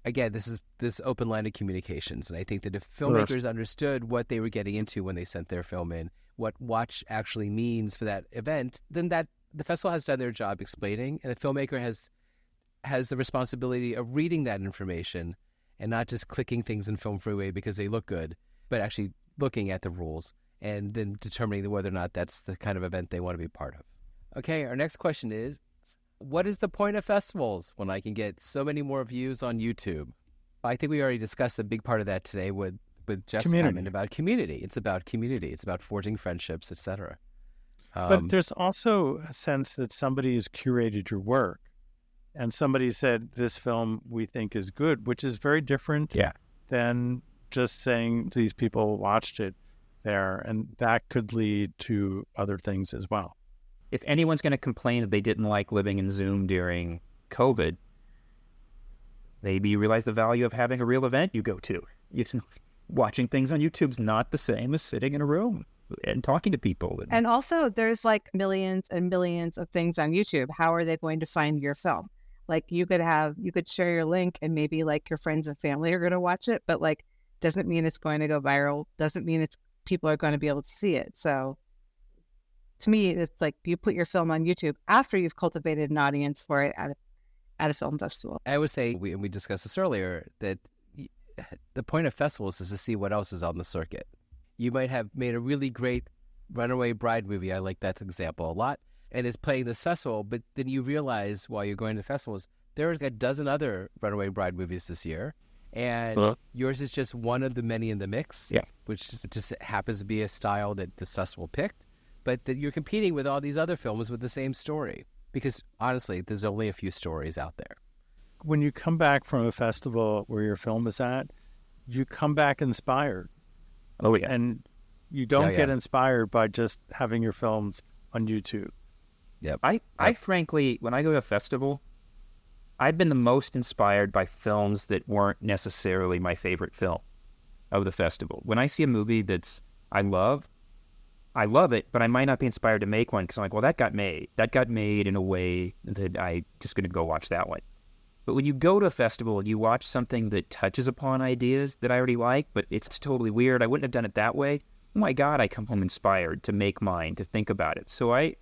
again, this open line of communications. And I think that if filmmakers understood what they were getting into when they sent their film in, what watch actually means for that event, then that the festival has done their job explaining, and the filmmaker has the responsibility of reading that information and not just clicking things in Film Freeway because they look good, but actually looking at the rules and then determining whether or not that's the kind of event they want to be part of. Okay, our next question is, what is the point of festivals when I can get so many more views on YouTube? I think we already discussed a big part of that today with Jeff's comment about community. It's about community. It's about forging friendships, etc. But there's also a sense that somebody has curated your work. and somebody said, this film we think is good, which is very different than just saying these people watched it there. And that could lead to other things as well. If anyone's going to complain that they didn't like living in Zoom during COVID, maybe you realize the value of having a real event you go to. Watching things on YouTube's not the same as sitting in a room and talking to people. And also, there's like millions and millions of things on YouTube. How are they going to find your film? Like you could share your link and maybe like your friends and family are going to watch it, but like doesn't mean it's going to go viral. Doesn't mean people are going to be able to see it. So to me, it's like you put your film on YouTube after you've cultivated an audience for it at a film festival. I would say, we discussed this earlier, that the point of festivals is to see what else is on the circuit. You might have made a really great Runaway Bride movie. I like that example a lot. And it's playing this festival, but then you realize while you're going to festivals, there's a dozen other Runaway Bride movies this year. And yours is just one of the many in the mix, which just happens to be a style that this festival picked. But that you're competing with all these other films with the same story. Because honestly, there's only a few stories out there. When you come back from a festival where your film is at, you come back inspired. Oh, yeah. And you don't get inspired by just having your films on YouTube. Yep. I frankly, when I go to a festival, I've been the most inspired by films that weren't necessarily my favorite film of the festival. When I see a movie I love it, but I might not be inspired to make one because I'm like, well, that got made. That got made in a way that I just going to go watch that one. But when you go to a festival and you watch something that touches upon ideas that I already like, but it's totally weird, I wouldn't have done it that way. Oh my God, I come home inspired to make mine, to think about it. So I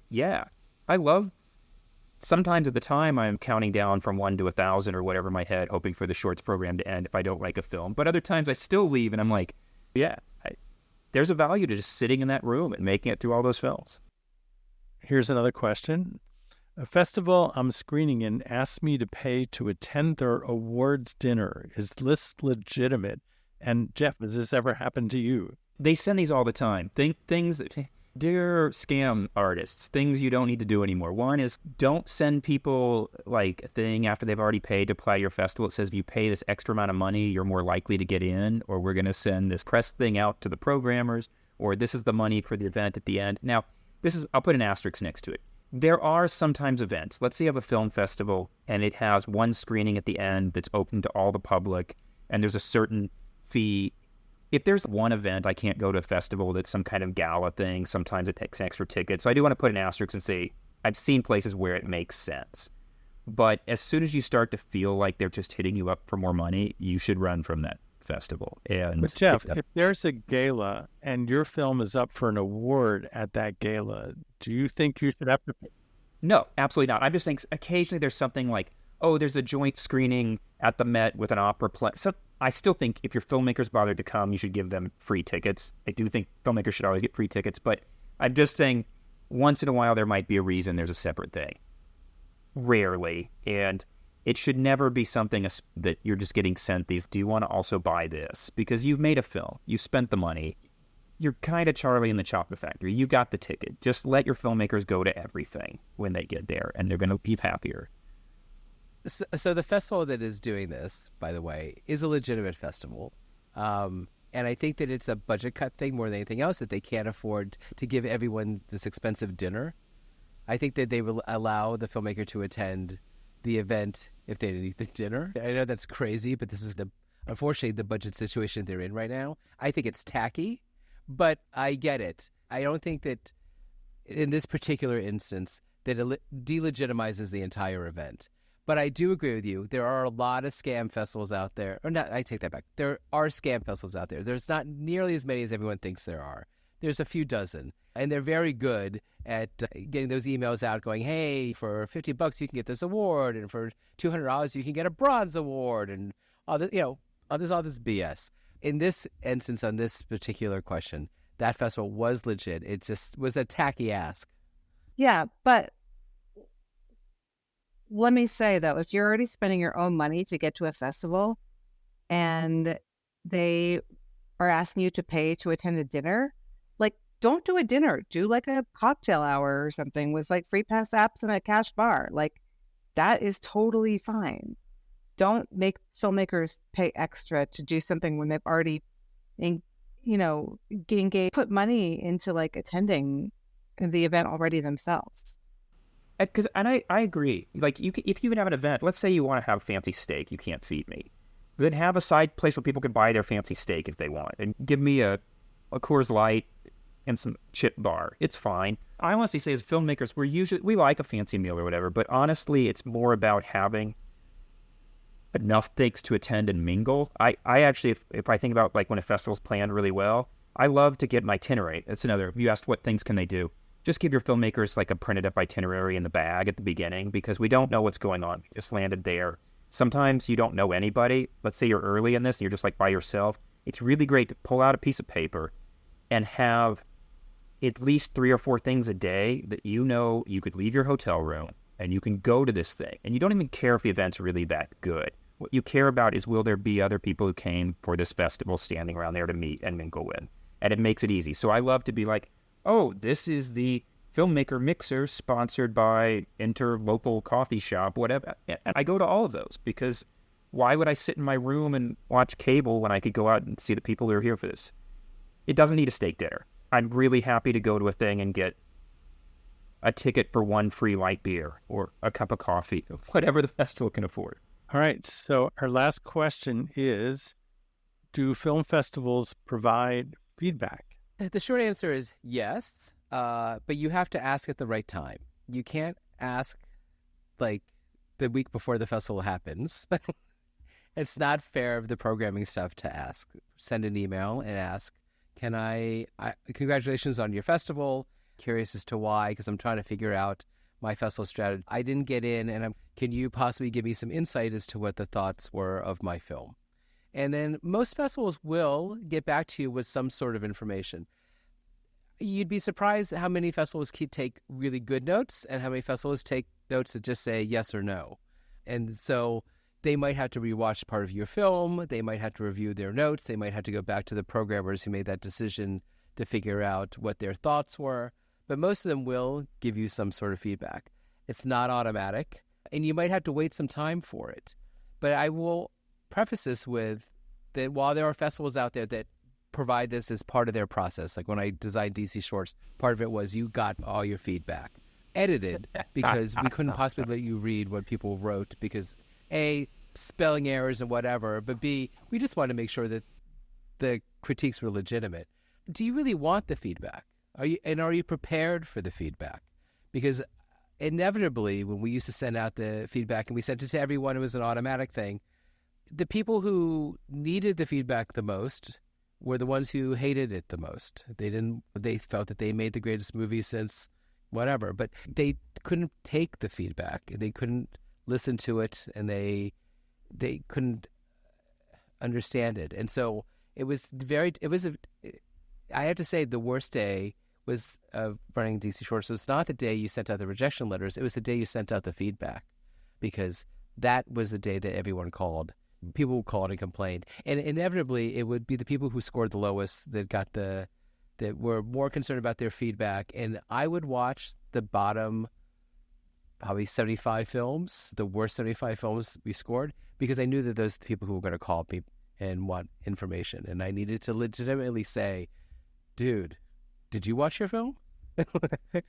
love, sometimes at the time I'm counting down from 1 to 1,000 or whatever in my head, hoping for the shorts program to end if I don't like a film. But other times I still leave and I'm like, there's a value to just sitting in that room and making it through all those films. Here's another question. A festival I'm screening in asked me to pay to attend their awards dinner. Is this legitimate? And Jeff, has this ever happened to you? They send these all the time. Things, dear scam artists, things you don't need to do anymore. One is don't send people like a thing after they've already paid to apply to your festival. It says if you pay this extra amount of money, you're more likely to get in, or we're going to send this press thing out to the programmers, or this is the money for the event at the end. Now, I'll put an asterisk next to it. There are sometimes events. Let's say you have a film festival and it has one screening at the end that's open to all the public and there's a certain fee. If there's one event, I can't go to a festival that's some kind of gala thing. Sometimes it takes extra tickets. So I do want to put an asterisk and say I've seen places where it makes sense. But as soon as you start to feel like they're just hitting you up for more money, you should run from that festival. But Jeff, if there's a gala and your film is up for an award at that gala, do you think you should have to pay? No, absolutely not. I'm just saying occasionally there's something like, oh, there's a joint screening at the Met with an opera play. So I still think if your filmmakers bothered to come, you should give them free tickets. I do think filmmakers should always get free tickets, but I'm just saying once in a while there might be a reason there's a separate thing. Rarely. And it should never be something that you're just getting sent these, do you want to also buy this? Because you've made a film. You've spent the money. You're kind of Charlie in the Chocolate Factory. You got the ticket. Just let your filmmakers go to everything when they get there, and they're going to be happier. So the festival that is doing this, by the way, is a legitimate festival. And I think that it's a budget cut thing more than anything else, that they can't afford to give everyone this expensive dinner. I think that they will allow the filmmaker to attend the event if they didn't eat the dinner. I know that's crazy, but this is unfortunately the budget situation they're in right now. I think it's tacky, but I get it. I don't think that in this particular instance that it delegitimizes the entire event. But I do agree with you. There are a lot of scam festivals out there. Or not, I take that back. There are scam festivals out there. There's not nearly as many as everyone thinks there are. There's a few dozen. And they're very good at getting those emails out going, hey, for $50 you can get this award, and for $200 you can get a bronze award, and all this, there's all this BS. In this instance, on this particular question, that festival was legit. It just was a tacky ask. Yeah, but let me say, though, if you're already spending your own money to get to a festival and they are asking you to pay to attend a dinner, like, don't do a dinner. Do like a cocktail hour or something with like free pass apps and a cash bar. Like, that is totally fine. Don't make filmmakers pay extra to do something when they've already, put money into like attending the event already themselves. Because I agree. Like if you can have an event, let's say you want to have fancy steak, you can't feed me. Then have a side place where people can buy their fancy steak if they want, and give me a Coors Light and some chip bar. It's fine. I honestly say as filmmakers, we like a fancy meal or whatever, but honestly, it's more about having enough things to attend and mingle. I actually, if I think about like when a festival's planned really well, I love to get an itinerary. That's another. You asked what things can they do. Just give your filmmakers like a printed up itinerary in the bag at the beginning, because we don't know what's going on. We just landed there. Sometimes you don't know anybody. Let's say you're early in this and you're just like by yourself. It's really great to pull out a piece of paper and have at least 3 or 4 things a day that you know you could leave your hotel room and you can go to this thing. And you don't even care if the event's really that good. What you care about is, will there be other people who came for this festival standing around there to meet and mingle with? And it makes it easy. So I love to be like, oh, this is the Filmmaker Mixer sponsored by Interlocal Coffee Shop, whatever. And I go to all of those, because why would I sit in my room and watch cable when I could go out and see the people who are here for this? It doesn't need a steak dinner. I'm really happy to go to a thing and get a ticket for 1 free light beer or a cup of coffee, whatever the festival can afford. All right. So our last question is, do film festivals provide feedback? The short answer is yes, but you have to ask at the right time. You can't ask like the week before the festival happens. It's not fair of the programming stuff to ask. Send an email and ask, congratulations on your festival. Curious as to why, because I'm trying to figure out my festival strategy. I didn't get in, and can you possibly give me some insight as to what the thoughts were of my film? And then most festivals will get back to you with some sort of information. You'd be surprised how many festivals take really good notes and how many festivals take notes that just say yes or no. And so they might have to rewatch part of your film. They might have to review their notes. They might have to go back to the programmers who made that decision to figure out what their thoughts were. But most of them will give you some sort of feedback. It's not automatic, and you might have to wait some time for it. But I will preface this with that while there are festivals out there that provide this as part of their process, like when I designed DC Shorts, part of it was you got all your feedback edited, because we couldn't possibly let you read what people wrote, because A, spelling errors and whatever, but B, we just wanted to make sure that the critiques were legitimate. Do you really want the feedback? Are you prepared for the feedback? Because inevitably, when we used to send out the feedback and we sent it to everyone, it was an automatic thing. The people who needed the feedback the most were the ones who hated it the most. They felt that they made the greatest movie since whatever, but they couldn't take the feedback. They couldn't listen to it, and they couldn't understand it. And so I have to say the worst day was running DC Shorts. So it's not the day you sent out the rejection letters. It was the day you sent out the feedback, because that was the day that everyone called. People called and complained. And inevitably, it would be the people who scored the lowest that were more concerned about their feedback. And I would watch the bottom probably 75 films, the worst 75 films we scored, because I knew that those are the people who were going to call me and want information. And I needed to legitimately say, dude, did you watch your film? Because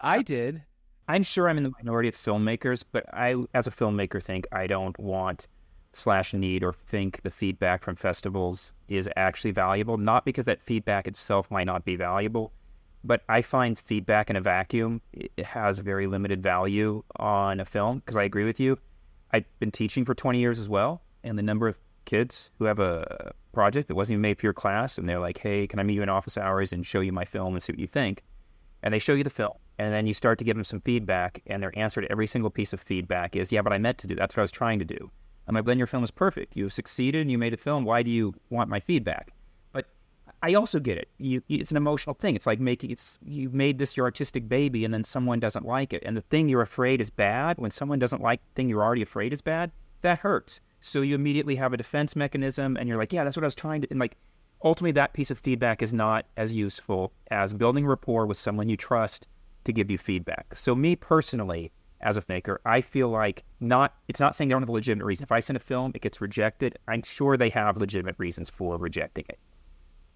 I did. I'm sure I'm in the minority of filmmakers, but I, as a filmmaker, think I don't want / need or think the feedback from festivals is actually valuable. Not because that feedback itself might not be valuable, but I find feedback in a vacuum, it has very limited value on a film, because I agree with you. I've been teaching for 20 years as well, and the number of kids who have a project that wasn't even made for your class, and they're like, hey, can I meet you in office hours and show you my film and see what you think? And they show you the film, and then you start to give them some feedback, and their answer to every single piece of feedback is, yeah, but I meant to do. That's what I was trying to do. I'm like, then your film is perfect. You succeeded and you made a film. Why do you want my feedback? But I also get it. It's an emotional thing. It's like you made this your artistic baby, and then someone doesn't like it. And the thing you're afraid is bad, when someone doesn't like the thing you're already afraid is bad, that hurts. So you immediately have a defense mechanism, and you're like, yeah, that's what I was trying to, and like, ultimately that piece of feedback is not as useful as building rapport with someone you trust to give you feedback. So me personally, as a filmmaker, I feel like it's not saying they don't have a legitimate reason. If I send a film, it gets rejected, I'm sure they have legitimate reasons for rejecting it.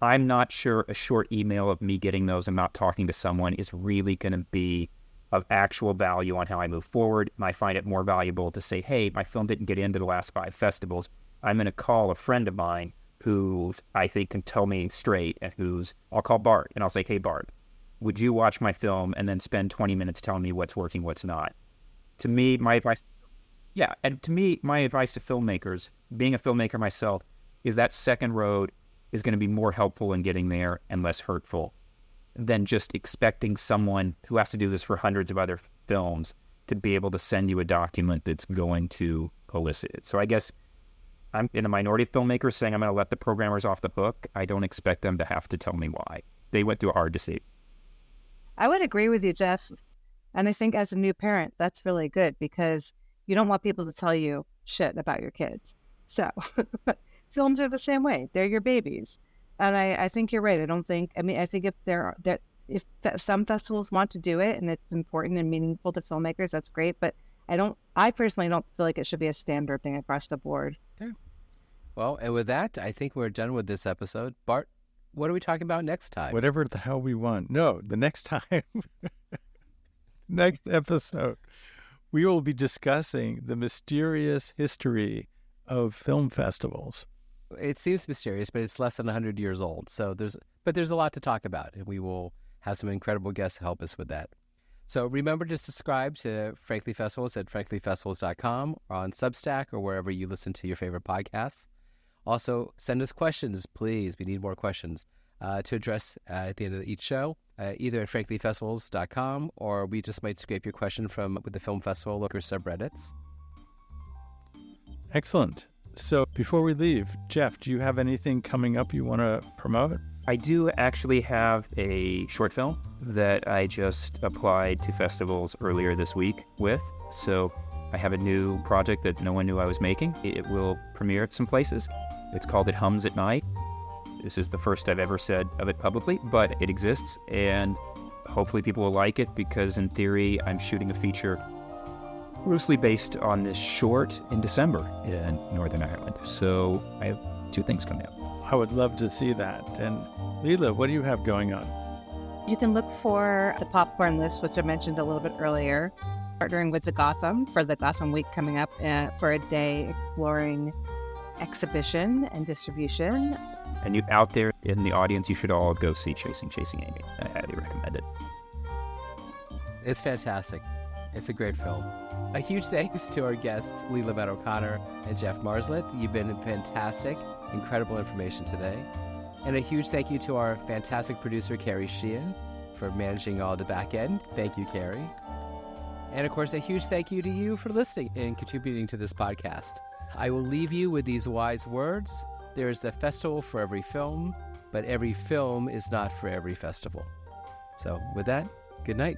I'm not sure a short email of me getting those and not talking to someone is really going to be of actual value on how I move forward. And I find it more valuable to say, hey, my film didn't get into the last 5 festivals. I'm going to call a friend of mine who I think can tell me straight, and I'll call Bart and I'll say, hey, Bart, would you watch my film and then spend 20 minutes telling me what's working, what's not? To me, my advice to filmmakers, being a filmmaker myself, is that second road is going to be more helpful in getting there and less hurtful than just expecting someone who has to do this for hundreds of other films to be able to send you a document that's going to elicit it. So I guess I'm in a minority of filmmakers saying I'm going to let the programmers off the hook. I don't expect them to have to tell me why. They went through a hard decision. I would agree with you, Jeff. And I think as a new parent, that's really good because you don't want people to tell you shit about your kids. So films are the same way. They're your babies. And I think you're right. I think if some festivals want to do it and it's important and meaningful to filmmakers, that's great. But I personally don't feel like it should be a standard thing across the board. Okay. Well, and with that, I think we're done with this episode. Bart, what are we talking about next time? Whatever the hell we want. No, the next time, next episode, we will be discussing the mysterious history of film festivals. It seems mysterious, but it's less than 100 years old. So there's a lot to talk about, and we will have some incredible guests to help us with that. So remember to subscribe to Frankly Festivals at franklyfestivals.com or on Substack or wherever you listen to your favorite podcasts. Also, send us questions, please. We need more questions to address at the end of each show, either at franklyfestivals.com or we just might scrape your question with the Film Festival Looker subreddits. Excellent. So before we leave, Jeff, do you have anything coming up you want to promote? I do actually have a short film that I just applied to festivals earlier this week with. So I have a new project that no one knew I was making. It will premiere at some places. It's called It Hums at Night. This is the first I've ever said of it publicly, but it exists, and hopefully people will like it because in theory I'm shooting a feature loosely based on this short in December in Northern Ireland. So I have 2 things coming up. I would love to see that. And Leela, what do you have going on? You can look for the popcorn list, which I mentioned a little bit earlier, partnering with the Gotham for the Gotham Week coming up for a day exploring exhibition and distribution. And you out there in the audience, you should all go see Chasing Amy. I highly recommend it. It's fantastic. It's a great film. A huge thanks to our guests, Leela Van O'Connor and Jeff Marslet. You've been fantastic, incredible information today. And a huge thank you to our fantastic producer, Carrie Sheehan, for managing all the back end. Thank you, Carrie. And of course, a huge thank you to you for listening and contributing to this podcast. I will leave you with these wise words. There is a festival for every film, but every film is not for every festival. So with that, good night.